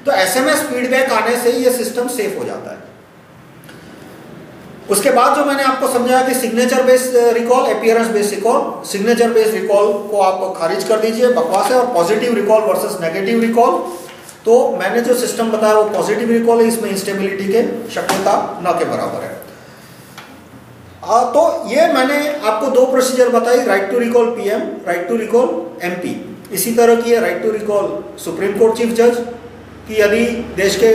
तो SMS फीडबैक आने से ये सिस्टम सेफ हो जाता है। उसके बाद जो मैंने आपको समझाया कि signature based recall, appearance based recall. Signature based recall को आप खारिज कर दीजिए, बकवास है। और positive recall versus negative recall, तो मैंने जो सिस्टम बताया वो पॉजिटिव रिकॉल है, इसमें इंस्टेबिलिटी के शक्यता न के बराबर है। तो ये मैंने आपको 2 प्रोसीजर बताई, right to recall PM, right to recall MP। इसी तरह की है right to recall supreme court chief जज कि यदि देश के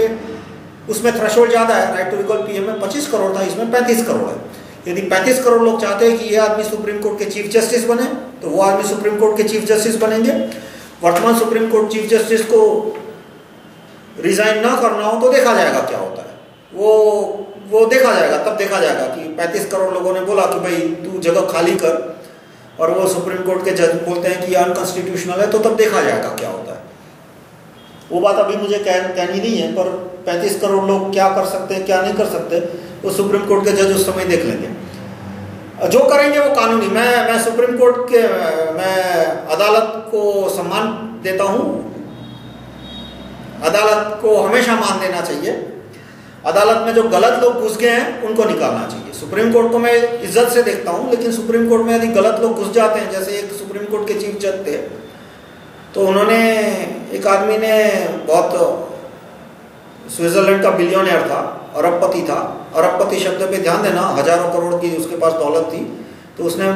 उसमें थ्रेशोल्ड ज़्यादा है, राइट टू रिकॉल PM में 25 करोड़ था, इसमें 35 करोड़ है। यदि 35 करोड़ लोग चाहते हैं कि ये आदमी सुप्रीम कोर्ट के चीफ जस्टिस बने, तो वो आदमी सुप्रीम कोर्ट के चीफ जस्टिस बनेंगे। वर्तमान सुप्रीम कोर्ट चीफ जस्टिस को रिजाइन ना करना हो तो देखा जाएगा क्या होता है, वो देखा जाएगा। तब देखा जाएगा कि 35 करोड़ लोगों ने बोला कि भाई तू जगह खाली कर, और वो सुप्रीम कोर्ट के जज बोलते हैं कि अनकॉन्स्टिट्यूशनल है, तो तब देखा जाएगा क्या होता है। वो बात अभी मुझे कहनी नहीं है, पर 35 करोड़ लोग क्या कर सकते हैं क्या नहीं कर सकते वो सुप्रीम कोर्ट के जज उस समय देख लेंगे। जो करेंगे वो कानूनी। मैं सुप्रीम कोर्ट के मैं अदालत को सम्मान देता हूँ, अदालत को हमेशा मान देना चाहिए। अदालत में जो गलत लोग घुस गए हैं उनको निकालना चाहिए। सुप्रीम कोर्ट को मैं इज्जत से देखता हूँ, लेकिन सुप्रीम कोर्ट में यदि गलत लोग घुस जाते हैं, जैसे एक सुप्रीम कोर्ट के चीफ जज थे, तो उन्होंने, एक आदमी ने, बहुत स्विट्जरलैंड का बिलियनर था, अरबपति था। अरबपति शब्द पे ध्यान देना, हजारों करोड़ की उसके पास दौलत थी। तो उसने,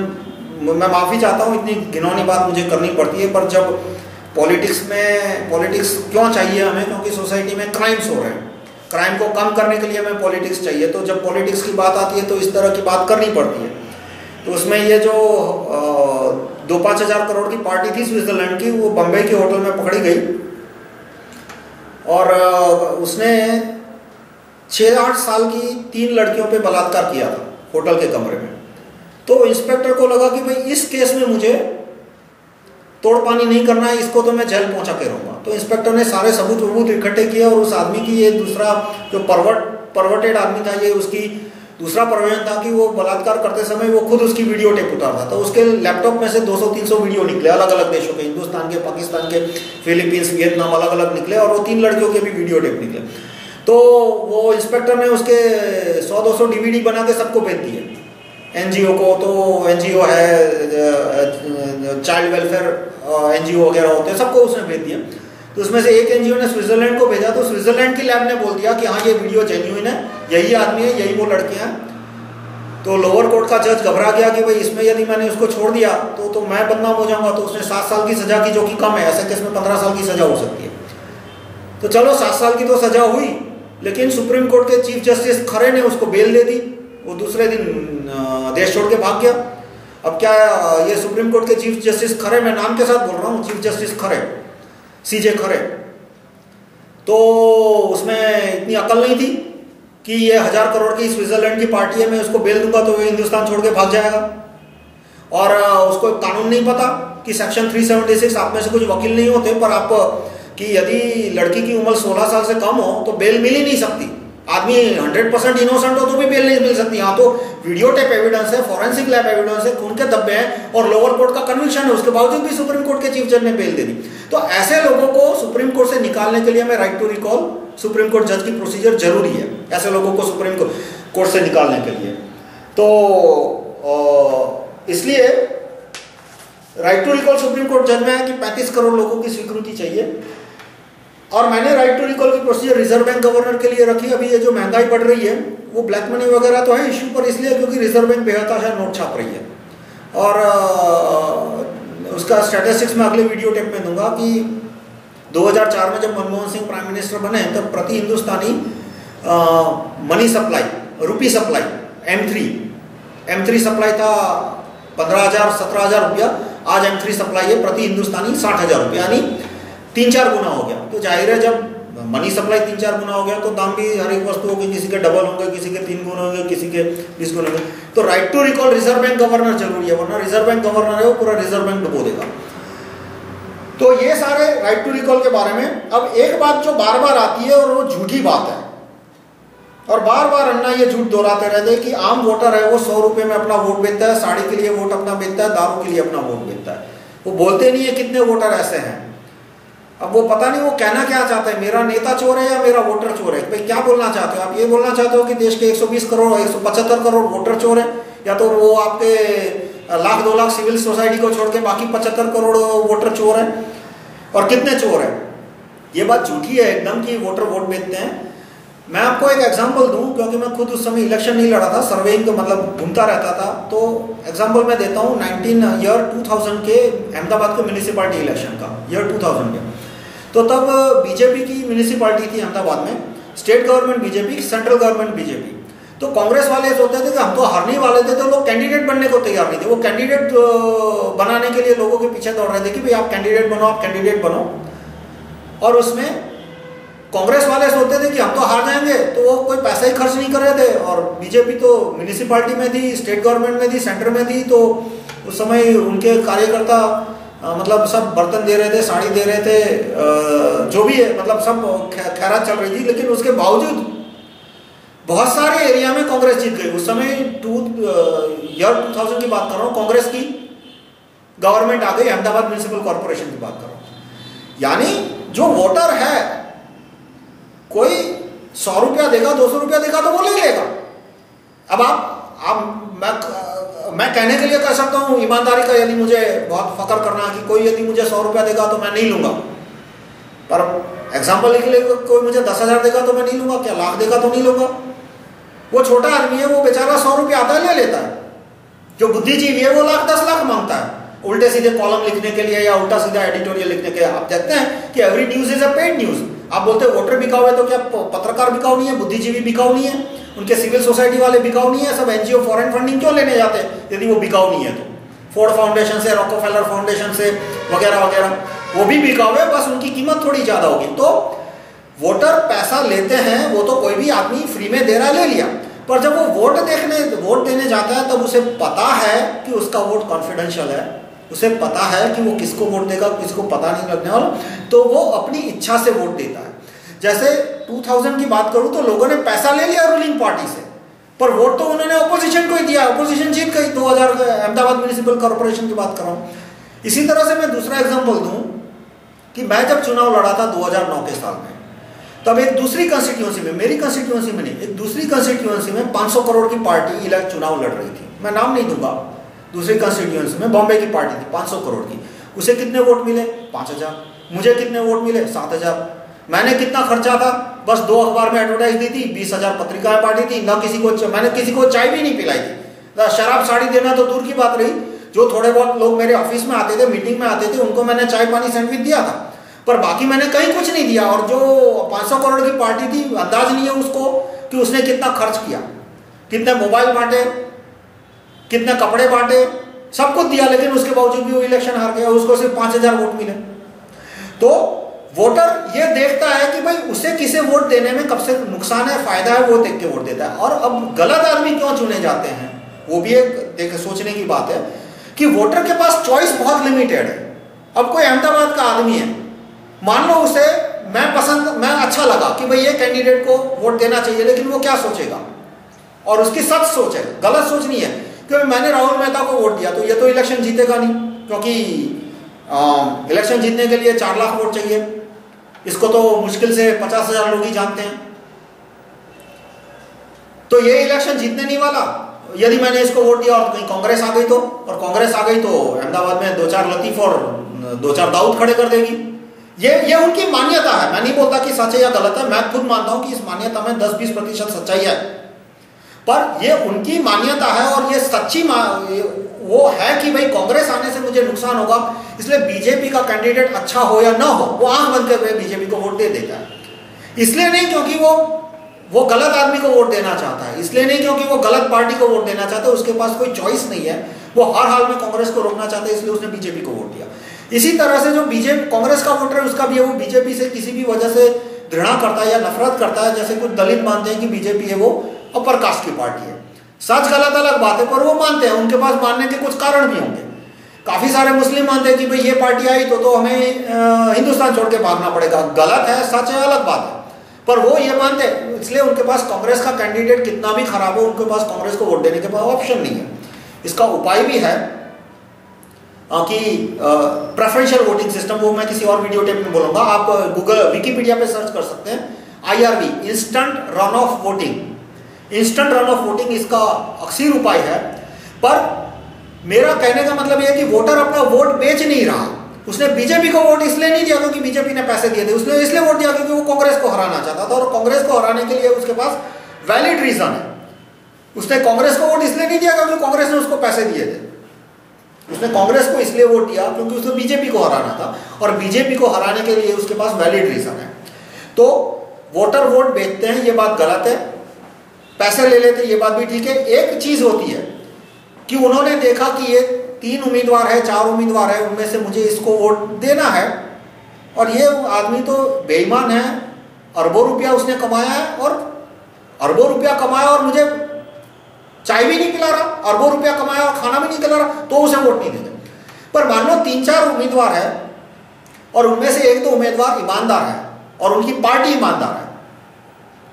मैं माफ़ी चाहता हूँ इतनी घिनौनी बात मुझे करनी पड़ती है, पर जब पॉलिटिक्स क्यों चाहिए हमें, क्योंकि सोसाइटी में क्राइम्स हो रहे हैं, क्राइम को कम करने के लिए हमें पॉलिटिक्स चाहिए। तो जब पॉलिटिक्स की बात आती है तो इस तरह की बात करनी पड़ती है। तो उसमें ये जो 2-5 हज़ार करोड़ की पार्टी थी स्विट्जरलैंड की, वो बम्बई के होटल में पकड़ी गई, और उसने 6-8 साल की 3 लड़कियों पे बलात्कार किया था होटल के कमरे में। तो इंस्पेक्टर को लगा कि भाई इस केस में मुझे तोड़पानी नहीं करना है, इसको तो मैं जेल पहुंचा के रहूँगा। तो इंस्पेक्टर ने सारे सबूत इकट्ठे किए, और उस आदमी की, ये दूसरा जो परवर्टेड आदमी था, ये उसकी दूसरा प्रयोजन था कि वो बलात्कार करते समय वो खुद उसकी वीडियो टेप उतारता था। उसके लैपटॉप में से 200-300 वीडियो निकले अलग अलग देशों के, हिंदुस्तान के, पाकिस्तान के, फिलीपींस, वियतनाम, अलग अलग निकले, और वो 3 लड़कियों के भी वीडियो टेप निकले। तो वो इंस्पेक्टर ने उसके 100-200 DVD बना के सबको भेज दिए, NGO को। तो NGO है, चाइल्ड वेलफेयर NGO वगैरह होते हैं, सबको उसने भेज दिया। तो उसमें से एक NGO ने स्विट्जरलैंड को भेजा, तो स्विट्जरलैंड की लैब ने बोल दिया कि हाँ ये वीडियो जेन्युइन है, यही आदमी है, यही वो लड़कियां हैं। तो लोअर कोर्ट का जज घबरा गया कि भाई इसमें यदि मैंने उसको छोड़ दिया तो मैं बदनाम हो जाऊंगा। तो उसने 7 साल की सजा की, जो कि कम है, ऐसे केस में 15 साल की सजा हो सकती है। तो चलो 7 साल की तो सजा हुई, लेकिन सुप्रीम कोर्ट के चीफ जस्टिस खरे ने उसको बेल दे दी। वो दूसरे दिन देश छोड़ के भाग गया। अब क्या, ये सुप्रीम कोर्ट के चीफ जस्टिस खरे, मैं नाम के साथ बोल रहा हूँ, चीफ जस्टिस खरे, CJ खरे, तो उसमें इतनी अकल नहीं थी कि ये 1000 करोड़ की स्विट्जरलैंड की पार्टी है, मैं उसको बेल दूंगा तो वो हिंदुस्तान छोड़ के भाग जाएगा। और उसको कानून नहीं पता कि सेक्शन 376, आप में से कुछ वकील नहीं होते, पर आप कि यदि लड़की की उम्र 16 साल से कम हो तो बेल मिल ही नहीं सकती। आदमी 100% इनोसेंट हो तो भी बेल नहीं मिल सकती। यहाँ तो वीडियो टेप एविडेंस है, फॉरेंसिक लैब एविडेंस है, खून के धब्बे हैं, और लोअर कोर्ट का कन्विक्शन है, उसके बावजूद भी सुप्रीम कोर्ट के चीफ जज ने बेल दे दी। तो ऐसे लोगों को सुप्रीम कोर्ट से निकालने के लिए हमें right to recall supreme court जज की प्रोसीजर जरूरी है, ऐसे लोगों को सुप्रीम कोर्ट से निकालने के लिए। तो इसलिए right to recall supreme court जज में है कि 35 करोड़ लोगों की स्वीकृति चाहिए। और मैंने राइट टू रिकॉल की प्रोसीजर रिजर्व बैंक गवर्नर के लिए रखी। अभी ये जो महंगाई बढ़ रही है, वो ब्लैक मनी वगैरह तो है इश्यू, पर इसलिए क्योंकि रिजर्व बैंक बेहताशा नोट छाप रही है। और उसका स्टैटिस्टिक्स में अगले वीडियो टेप में दूंगा कि 2004 में जब मनमोहन सिंह प्राइम मिनिस्टर बने, तब प्रति हिंदुस्तानी मनी सप्लाई, रुपी सप्लाई, M3 सप्लाई था 15,000-17,000 रुपया। आज M3 सप्लाई है प्रति हिंदुस्तानी 60,000 रुपया, यानी 3-4 गुना हो गया। तो जाहिर है जब मनी सप्लाई 3-4 गुना हो गया तो दाम भी हर एक वस्तुओं के किसी के डबल होंगे, किसी के 3 गुना होंगे, किसी के 20 गुना होंगे। तो right to recall reserve bank governor जरूरी है, वरना रिजर्व बैंक गवर्नर है वो पूरा रिजर्व बैंक डुबो देगा। तो ये सारे राइट टू रिकॉल के बारे में। अब एक बात जो बार बार आती है और वो झूठी बात है, और बार बार अन्ना ये झूठ दोहराते रहते कि आम वोटर है वो 100 रुपये में अपना वोट बेचता है, साड़ी के लिए वोट अपना बेचता है, दारू के लिए अपना वोट बेचता है। वो बोलते नहीं है कितने वोटर ऐसे हैं। अब वो पता नहीं वो कहना क्या चाहते हैं, मेरा नेता चोर है या मेरा वोटर चोर है। भाई क्या बोलना चाहते हो आप? ये बोलना चाहते हो कि देश के 120 करोड़ 175 करोड़ वोटर चोर है, या तो वो आपके 1,00,000 2 लाख सिविल सोसाइटी को छोड़ के बाकी 75 करोड़ वोटर चोर है? और कितने चोर है? ये बात झूठी है एकदम कि वोटर वोट बेचते हैं। मैं आपको एक एग्जांपल दूं, क्योंकि मैं खुद उस समय इलेक्शन नहीं लड़ा था, सर्वेइंग मतलब घूमता रहता था, तो एग्जांपल मैं देता हूं 2000 के अहमदाबाद के म्यूनिसिपैलिटी इलेक्शन का, ईयर 2000 के। तो तब बीजेपी की म्यूनिसिपैलिटी थी अहमदाबाद में, state government BJP, central government BJP. तो कांग्रेस वाले सोचते थे कि हम तो हारने वाले थे, तो लोग कैंडिडेट बनने को तैयार नहीं थे। वो कैंडिडेट बनाने के लिए लोगों के पीछे दौड़ रहे थे कि भाई आप कैंडिडेट बनो, आप कैंडिडेट बनो। और उसमें कांग्रेस वाले सोचते थे कि हम तो हार जाएंगे, तो वो कोई पैसा ही खर्च नहीं कर रहे थे। और बीजेपी तो म्यूनिसिपैलिटी में थी, स्टेट गवर्नमेंट में थी, सेंटर में थी, तो उस समय उनके कार्यकर्ता मतलब सब बर्तन दे रहे थे, साड़ी दे रहे थे, जो भी है मतलब सब खैरात चल रही थी। लेकिन उसके बावजूद बहुत सारे एरिया में कांग्रेस जीत गई। उस समय ईयर 2000 की बात कर रहा हूँ, कांग्रेस की गवर्नमेंट आ गई, अहमदाबाद म्यूनिसिपल कॉर्पोरेशन की बात कर रहा हूँ। यानी जो वोटर है, कोई 100 रुपया देगा, 200 रुपया देगा तो वो ले लेगा। अब मैं कहने के लिए कह सकता हूँ ईमानदारी का, यदि मुझे बहुत फकर करना है कि कोई यदि मुझे 100 रुपया देगा तो मैं नहीं लूंगा, पर एग्जाम्पल के लिए कोई मुझे 10,000 देगा तो मैं नहीं लूंगा, क्या लाख देगा तो नहीं लूंगा। वो छोटा आदमी है, वो बेचारा 100 रुपया आता है, ले लेता है। जो बुद्धिजीवी है वो लाख 10 लाख मांगता है, उल्टे सीधे कॉलम लिखने के लिए या उल्टा सीधा एडिटोरियल लिखने के लिए। आप देखते हैं कि every news is a paid news. आप बोलते हैं वोटर बिकाऊ है, तो क्या पत्रकार बिकाऊ नहीं है, बुद्धिजीवी बिकाऊ नहीं है, उनके सिविल सोसाइटी वाले बिकाऊ नहीं है? सब एनजीओ फॉरेन फंडिंग क्यों लेने जाते हैं यदि वो बिकाऊ नहीं है? तो फोर्ड फाउंडेशन से, रॉकफेलर फाउंडेशन से वगैरह वगैरह, वो भी बिकाऊ है, बस उनकी कीमत थोड़ी ज्यादा होगी। तो वोटर पैसा लेते हैं, वो तो कोई भी आदमी फ्री में दे रहा है, ले लिया। पर जब वो वोट देने जाता है, तब उसे पता है कि उसका वोट कॉन्फिडेंशियल है, उसे पता है कि वो किसको वोट देगा, किसको पता नहीं लगने वाला, तो वो अपनी इच्छा से वोट देता है। जैसे 2000 की बात करूं तो लोगों ने पैसा ले लिया रूलिंग पार्टी से, पर वोट तो उन्होंने ऑपोजिशन को ही दिया, ऑपोजिशन जीत गई। 2000 अहमदाबाद म्यूनिसिपल कॉर्पोरेशन की बात कर रहा हूं। इसी तरह से मैं दूसरा एग्जांपल दूं कि मैं जब चुनाव लड़ा था 2009 के साल में, तब एक दूसरी कंस्टिट्यूएंसी में, मेरी कंस्टिट्यूएंसी में नहीं, एक दूसरी कंस्टिट्यूएंसी में 500 करोड़ की पार्टी चुनाव लड़ रही थी। मैं नाम नहीं दूंगा। दूसरी कंस्टिट्यूएंसी में बॉम्बे की पार्टी थी, 500 करोड़ की। उसे कितने वोट मिले? 5,000। मुझे कितने वोट मिले? 7,000। मैंने कितना खर्चा था? बस 2 अखबार में एडवर्टाइज दी थी, 20,000 पत्रिकाएं बांटी थी, ना मैंने किसी को चाय भी नहीं पिलाई थी। शराब साड़ी देना तो दूर की बात रही, जो थोड़े बहुत लोग मेरे ऑफिस में आते थे, मीटिंग में आते थे, उनको मैंने चाय पानी सैंडविच दिया था, पर बाकी मैंने कहीं कुछ नहीं दिया। और जो 500 करोड़ की पार्टी थी, अंदाज नहीं है उसको कि उसने कितना खर्च किया, कितने मोबाइल बांटे, कितने कपड़े बांटे, सब कुछ दिया, लेकिन उसके बावजूद भी वो इलेक्शन हार गया, उसको सिर्फ 5,000 वोट मिले। तो वोटर ये देखता है कि भाई उसे किसे वोट देने में कब से नुकसान है, फायदा है, वो देख के वोट देता है। और अब गलत आदमी क्यों चुने जाते हैं, वो भी एक सोचने की बात है कि वोटर के पास चॉइस बहुत लिमिटेड है। अब कोई अहमदाबाद का आदमी है, मान लो उसे मैं अच्छा लगा कि भाई ये कैंडिडेट को वोट देना चाहिए, लेकिन वो क्या सोचेगा, और उसकी सच सोच है, गलत सोच नहीं है। क्योंकि मैंने राहुल मेहता को वोट दिया तो ये तो इलेक्शन जीतेगा नहीं, क्योंकि इलेक्शन जीतने के लिए 4 लाख वोट चाहिए, इसको तो मुश्किल से 50,000 लोग ही जानते हैं, तो ये इलेक्शन जीतने नहीं वाला। यदि मैंने इसको वोट दिया और कहीं कांग्रेस आ गई तो, और कांग्रेस आ गई तो अहमदाबाद में 2-4 लतीफ और 2-4 दाऊद खड़े कर देगी। ये उनकी मान्यता है, मैं नहीं बोलता कि सच है या गलत है, मैं खुद मानता हूं कि इस मान्यता में 10-20% सच्चाई है, पर ये उनकी मान्यता है। और ये सच्ची वो है कि भाई कांग्रेस आने से मुझे नुकसान होगा, इसलिए बीजेपी का कैंडिडेट अच्छा हो या ना हो, वो आंख बंद करके बीजेपी को वोट दे देता है। इसलिए नहीं क्योंकि वो गलत आदमी को वोट देना चाहता है, इसलिए नहीं क्योंकि वो गलत पार्टी को वोट देना चाहता है, उसके पास कोई चॉइस नहीं है, वो हर हाल में कांग्रेस को रोकना चाहता है, इसलिए उसने बीजेपी को वोट दिया। इसी तरह से जो कांग्रेस का वोटर है, उसका भी है, वो बीजेपी से किसी भी वजह से घृणा करता है या नफरत करता है। जैसे कुछ दलित मानते हैं कि बीजेपी है वो अपर कास्ट की पार्टी है, सच गलत अलग बात है, पर वो मानते हैं, उनके पास मानने के कुछ कारण भी होंगे। काफी सारे मुस्लिम मानते हैं कि भाई ये पार्टी आई तो हमें हिंदुस्तान छोड़ के भागना पड़ेगा। गलत है, सच है, अलग बात है, पर वो ये मानते हैं, इसलिए उनके पास कांग्रेस का कैंडिडेट कितना भी खराब हो, उनके पास कांग्रेस को वोट देने के पास ऑप्शन नहीं है। इसका उपाय भी है कि प्रेफरेंशियल वोटिंग सिस्टम, वो मैं किसी और वीडियो टेप में बोलूंगा, आप गूगल विकिपीडिया पे सर्च कर सकते हैं, IRV, instant run of voting. Instant run of voting इसका अक्सर उपाय है। पर मेरा कहने का मतलब यह है कि वोटर अपना वोट बेच नहीं रहा। उसने बीजेपी को वोट इसलिए नहीं दिया क्योंकि बीजेपी ने पैसे दिए थे, उसने इसलिए वोट दिया क्योंकि वो कांग्रेस को हराना चाहता था, और कांग्रेस को हराने के लिए उसके पास वैलिड रीजन है। उसने कांग्रेस को वोट इसलिए नहीं दिया क्योंकि कांग्रेस ने उसको पैसे दिए थे, उसने कांग्रेस को इसलिए वोट दिया क्योंकि उसने बीजेपी को हराना था, और बीजेपी को हराने के लिए उसके पास वैलिड रीजन है। तो वोटर वोट बेचते हैं, ये बात गलत है। पैसे ले लेते, ये बात भी ठीक है। एक चीज होती है कि उन्होंने देखा कि ये 3 उम्मीदवार है, 4 उम्मीदवार है, उनमें से मुझे इसको वोट देना है, और ये आदमी तो बेईमान है, अरबों रुपया उसने कमाया है, और अरबों रुपया कमाया और मुझे चाय भी नहीं पिला रहा, अरबों रुपया कमाया और खाना भी नहीं खिला रहा, तो उसे वोट नहीं देंगे। पर मान लो 3-4 उम्मीदवार है और उनमें से 1-2 उम्मीदवार ईमानदार है और उनकी पार्टी ईमानदार है,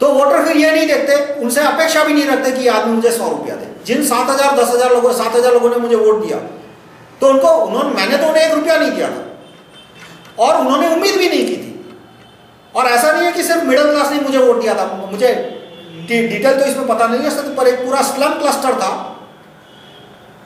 तो वोटर फिर ये नहीं देखते, उनसे अपेक्षा भी नहीं रखते कि आदमी मुझे 100 रुपया दे। जिन 7,000 10,000 लोगों 7,000 लोगों ने मुझे वोट दिया, तो मैंने तो उन्हें 1 रुपया नहीं दिया था, और उन्होंने उम्मीद भी नहीं की थी। और ऐसा नहीं है कि सिर्फ मिडिल क्लास ने मुझे वोट दिया था, मुझे डिटेल तो इसमें पता नहीं है, पर एक पूरा स्लम क्लस्टर था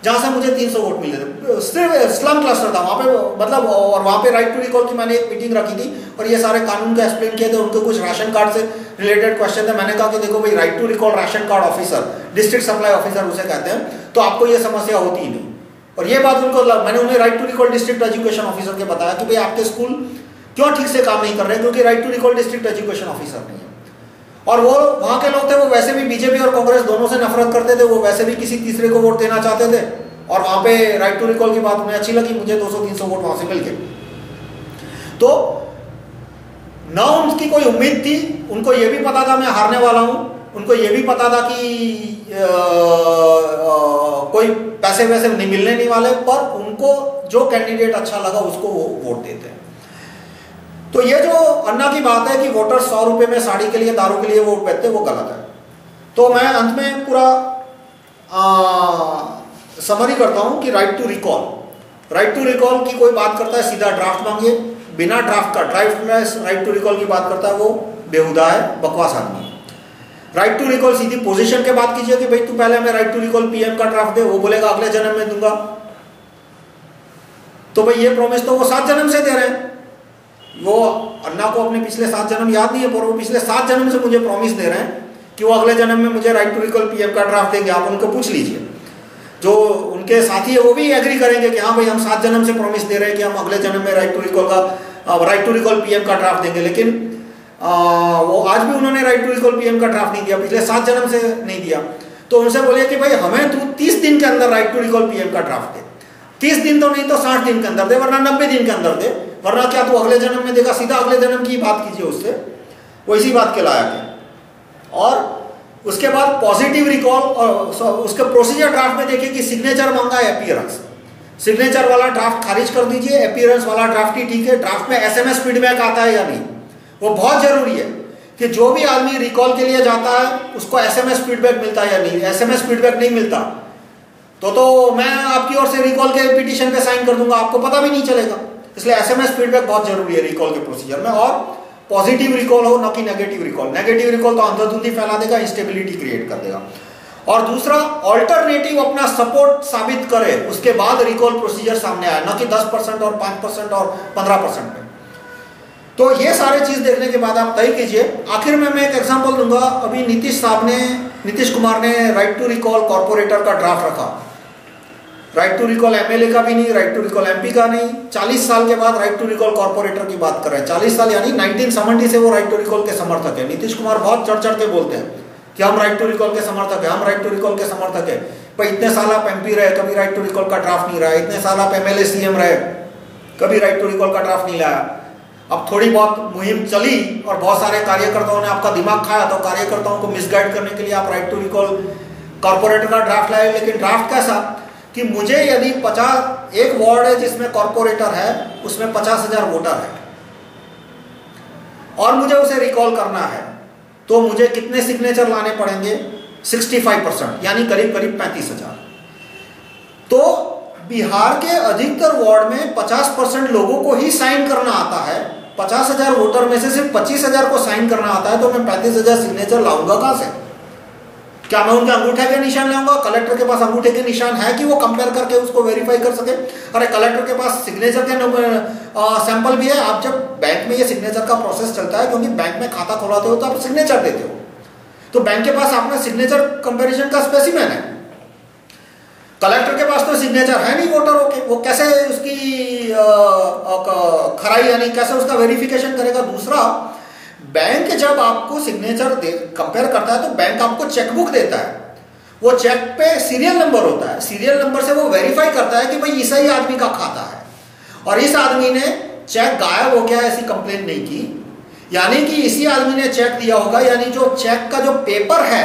जहां से मुझे 300 वोट मिले थे। सिर्फ स्लम क्लस्टर था वहां पे, मतलब, और वहां पे राइट टू रिकॉल की मैंने एक मीटिंग रखी थी, और ये सारे कानून के एक्सप्लेन किए थे, उनके कुछ राशन कार्ड से रिलेटेड क्वेश्चन थे। मैंने कहा कि देखो भाई, right to recall ration card officer, district supply officer उसे कहते हैं, तो आपको ये समस्या होती ही नहीं। और ये बात मैंने उन्हें right to recall district education officer के बताया कि भाई आपके स्कूल क्यों ठीक से काम नहीं कर रहे, क्योंकि right to recall district education officer नहीं है। और वो वहां के लोग थे, वो वैसे भी बीजेपी और कांग्रेस दोनों से नफरत करते थे, वो वैसे भी किसी तीसरे को वोट देना चाहते थे, और वहां पे राइट टू रिकॉल की बात उन्हें अच्छी लगी, मुझे 200-300 वोट वहां से मिल गए। तो ना उनकी कोई उम्मीद थी, उनको ये भी पता था मैं हारने वाला हूं, उनको ये भी पता था कि कोई पैसे वैसे नहीं मिलने नहीं वाले, पर उनको जो कैंडिडेट अच्छा लगा उसको वो वोट देते हैं। तो ये जो अन्ना की बात है कि वोटर 100 रुपए में साड़ी के लिए, दारू के लिए वोट बेचते, वो गलत है। तो मैं अंत में पूरा समरी करता हूं कि राइट टू रिकॉल की कोई बात करता है सीधा ड्राफ्ट मांगिए, बिना ड्राफ्ट का ड्राफ्टलेस राइट टू रिकॉल की बात करता है वो बेहुदा है, बकवास आदमी है। राइट टू रिकॉल सीधी पोजीशन के बात कीजिए कि भाई तू पहले हमें राइट टू रिकॉल पीएम का ड्राफ्ट दे, वो बोलेगा अगले जन्म में दूंगा, तो भाई ये प्रॉमिस तो वो 7 जन्म से दे रहे हैं। वो अन्ना को अपने पिछले 7 जन्म याद नहीं है, पर वो पिछले 7 जन्म से मुझे प्रॉमिस दे रहे हैं कि वो अगले जन्म में मुझे राइट टू रिकॉल पीएम का ड्राफ्ट देंगे। आप उनको पूछ लीजिए, जो उनके साथी है वो भी एग्री करेंगे कि हाँ भाई हम 7 जन्म से प्रॉमिस दे रहे हैं कि हम अगले जन्म में राइट टू रिकॉल पीएम का ड्राफ्ट देंगे। लेकिन वो आज भी उन्होंने राइट टू रिकॉल पीएम का ड्राफ्ट नहीं दिया, पिछले 7 जन्म से नहीं दिया। तो उनसे बोलिए कि भाई हमें तू 30 दिन के अंदर राइट टू रिकॉल पीएम का ड्राफ्ट दे, 30 दिन तो नहीं तो 60 दिन के अंदर दे, वरना 90 दिन के अंदर दे, वरना क्या तू अगले जन्म में देगा। सीधा अगले जन्म की बात कीजिए उससे, वो इसी बात के लायक है। और उसके बाद पॉजिटिव रिकॉल, और उसके प्रोसीजर ड्राफ्ट में देखिए कि सिग्नेचर मांगा है, अपीयरेंस, सिग्नेचर वाला ड्राफ्ट खारिज कर दीजिए, अपीयरेंस वाला ड्राफ्ट ही ठीक है। ड्राफ्ट में SMS फीडबैक आता है या नहीं, वो बहुत जरूरी है कि जो भी आदमी रिकॉल के लिए जाता है उसको SMS फीडबैक मिलता है या नहीं। SMS फीडबैक नहीं मिलता तो मैं आपकी ओर से रिकॉल के पिटीशन पे साइन कर दूंगा, आपको पता भी नहीं चलेगा। इसलिए SMS फीडबैक बहुत जरूरी है रिकॉल के प्रोसीजर में। और पॉजिटिव रिकॉल हो, ना कि नेगेटिव रिकॉल। नेगेटिव रिकॉल तो अंधाधुंधी फैला देगा, इंस्टेबिलिटी क्रिएट कर देगा। और दूसरा, ऑल्टरनेटिव अपना सपोर्ट साबित करे, उसके बाद रिकॉल प्रोसीजर सामने आए, ना कि 10% और 5% और 15% में। तो ये सारे चीज देखने के बाद आप तय कीजिए। आखिर में मैं एक एग्जांपल दूंगा। अभी नीतीश कुमार ने राइट टू रिकॉल कॉर्पोरेटर का ड्राफ्ट रखा। राइट टू रिकॉल MLA का भी नहीं, राइट टू रिकॉल MP का नहीं। 40 साल के बाद राइट टू रिकॉल कॉर्पोरेटर की बात कर रहे हैं। 40 साल यानी 1970 से वो राइट टू रिकॉल के समर्थक है। नीतीश कुमार बहुत चढ़ चढ़ के बोलते हैं कि हम राइट टू रिकॉल के समर्थक है, हम राइट टू रिकॉल के समर्थक है। भाई इतने साल आप MP रहे, कभी राइट टू रिकॉल का ड्राफ्ट नहीं रहा। इतने साल आप MLA CM रहे, कभी राइट टू रिकॉल का ड्राफ्ट नहीं लाया। अब थोड़ी बहुत मुहिम चली और बहुत सारे कार्यकर्ताओं ने आपका दिमाग खाया, तो कार्यकर्ताओं को मिसगाइड करने के लिए आप राइट टू रिकॉल कॉर्पोरेटर का ड्राफ्ट लाए। लेकिन ड्राफ्ट कैसा कि मुझे यदि 50 एक वार्ड है जिसमें कॉर्पोरेटर है, उसमें 50,000 वोटर है, और मुझे उसे रिकॉल करना है तो मुझे कितने सिग्नेचर लाने पड़ेंगे? 65%, यानी करीब करीब 35,000। तो बिहार के अधिकतर वार्ड में 50% लोगों को ही साइन करना आता है। 50,000 वोटर में से सिर्फ 25,000 को साइन करना आता है, तो मैं 35,000 सिग्नेचर लाऊंगा कहां से? क्या मैं उनके अंगूठे के निशान लाऊंगा? कलेक्टर के पास अंगूठे के निशान है कि वो कंपेयर करके उसको वेरीफाई कर सके? अरे कलेक्टर के पास सिग्नेचर के सैंपल भी है। आप जब बैंक में ये सिग्नेचर का प्रोसेस चलता है, क्योंकि बैंक में खाता खोलाते हो तो आप सिग्नेचर देते हो, तो बैंक के पास अपना सिग्नेचर कंपेरिजन का स्पेसिमेन है। कलेक्टर के पास तो सिग्नेचर है नहीं वोटरों के, वो कैसे उसकी खराई यानी कैसे उसका वेरिफिकेशन करेगा? दूसरा, बैंक जब आपको सिग्नेचर कंपेयर करता है तो बैंक आपको चेकबुक देता है, वो चेक पे सीरियल नंबर होता है, सीरियल नंबर से वो वेरीफाई करता है कि भाई इस ही आदमी का खाता है और इस आदमी ने चेक गायब हो गया ऐसी कंप्लेन नहीं की, यानी कि इसी आदमी ने चेक दिया होगा। यानी जो चेक का जो पेपर है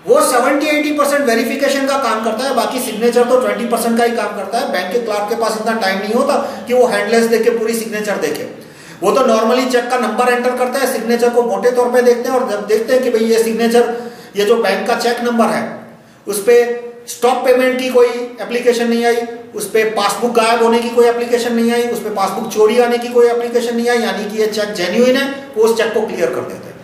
वो 70-80% वेरिफिकेशन का काम करता है, बाकी सिग्नेचर तो 20% का ही काम करता है। बैंक के क्लार्क के पास इतना टाइम नहीं होता कि वो हैंडलेस देके पूरी सिग्नेचर देखे। वो तो नॉर्मली चेक का नंबर एंटर करता है, सिग्नेचर को मोटे तौर पे देखते हैं और जब देखते हैं कि भाई ये सिग्नेचर, ये जो बैंक का चेक नंबर है उस पर स्टॉप पेमेंट की कोई एप्लीकेशन नहीं आई, उस पर पासबुक गायब होने की कोई एप्लीकेशन नहीं आई, उस पर पासबुक चोरी आने की कोई एप्लीकेशन नहीं आई, यानी कि ये चेक जेन्युइन है, वो उस चेक को क्लियर कर देते हैं।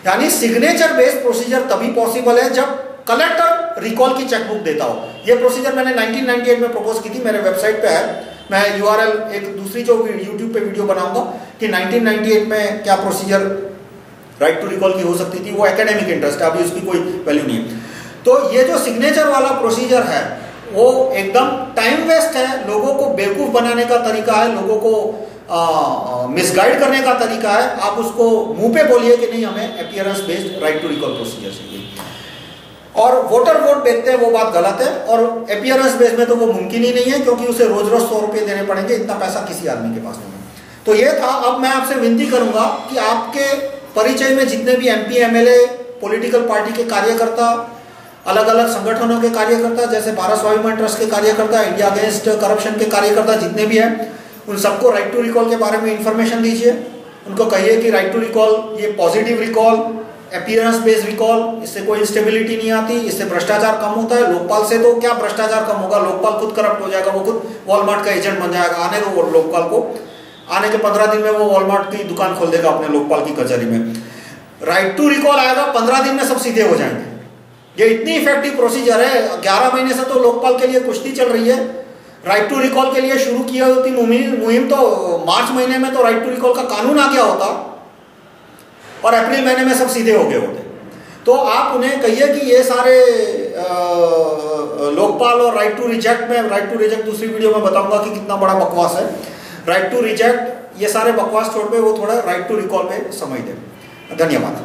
यानी सिग्नेचर बेस्ड प्रोसीजर तभी पॉसिबल है जब कलेक्टर रिकॉल की चेकबुक देता हो। ये प्रोसीजर मैंने 1998 में प्रपोज की थी, मेरे वेबसाइट पे है, मैं URL एक दूसरी जो यूट्यूब पे वीडियो बनाऊंगा कि 1998 में क्या प्रोसीजर राइट टू रिकॉल की हो सकती थी। वो एकेडमिक इंटरेस्ट है, अभी उसकी कोई वैल्यू नहीं है। तो ये जो सिग्नेचर वाला प्रोसीजर है वो एकदम टाइम वेस्ट है, लोगों को बेवकूफ बनाने का तरीका है, लोगों को मिसगाइड करने का तरीका है। आप उसको मुंह पे बोलिए कि नहीं हमें appearance based right to recall procedure चाहिए, और वोटर वोट बेचते हैं वो बात गलत है, और अपीयरेंस बेस्ड में तो वो मुमकिन ही नहीं है क्योंकि उसे रोज रोज 100 रुपये देने पड़ेंगे, इतना पैसा किसी आदमी के पास नहीं है। तो ये था। अब मैं आपसे विनती करूंगा कि आपके परिचय में जितने भी MP MLA पॉलिटिकल पार्टी के कार्यकर्ता, अलग अलग संगठनों के कार्यकर्ता, जैसे भारत स्वाभिमान ट्रस्ट के कार्यकर्ता, इंडिया अगेंस्ट करप्शन के कार्यकर्ता जितने भी हैं, उन सबको राइट टू रिकॉल के बारे में इंफॉर्मेशन दीजिए। उनको कहिए कि राइट टू रिकॉल ये positive recall, appearance based recall, इससे कोई इंस्टेबिलिटी नहीं आती, इससे भ्रष्टाचार कम होता है। लोकपाल से तो क्या भ्रष्टाचार कम होगा, लोकपाल खुद करप्ट हो जाएगा, वो खुद वॉलमार्ट का एजेंट बन जाएगा। आने दो वो लोकपाल को, आने के 15 दिन में वो वॉलमार्ट की दुकान खोल देगा अपने लोकपाल की कचहरी में। राइट टू रिकॉल आएगा, 15 दिन में सब सीधे हो जाएंगे। ये इतनी इफेक्टिव प्रोसीजर है। 11 महीने से तो लोकपाल के लिए कुश्ती चल रही है। राइट टू रिकॉल के लिए शुरू की होती मुहिम तो मार्च महीने में तो राइट टू रिकॉल का कानून आ गया होता और अप्रैल महीने में सब सीधे हो गए होते। तो आप उन्हें कहिए कि ये सारे लोकपाल और राइट टू रिजेक्ट में, राइट टू रिजेक्ट दूसरी वीडियो में बताऊंगा कि कितना बड़ा बकवास है। राइट टू रिजेक्ट ये सारे बकवास छोड़ पे वो थोड़ा राइट टू रिकॉल पे समझ दें। धन्यवाद।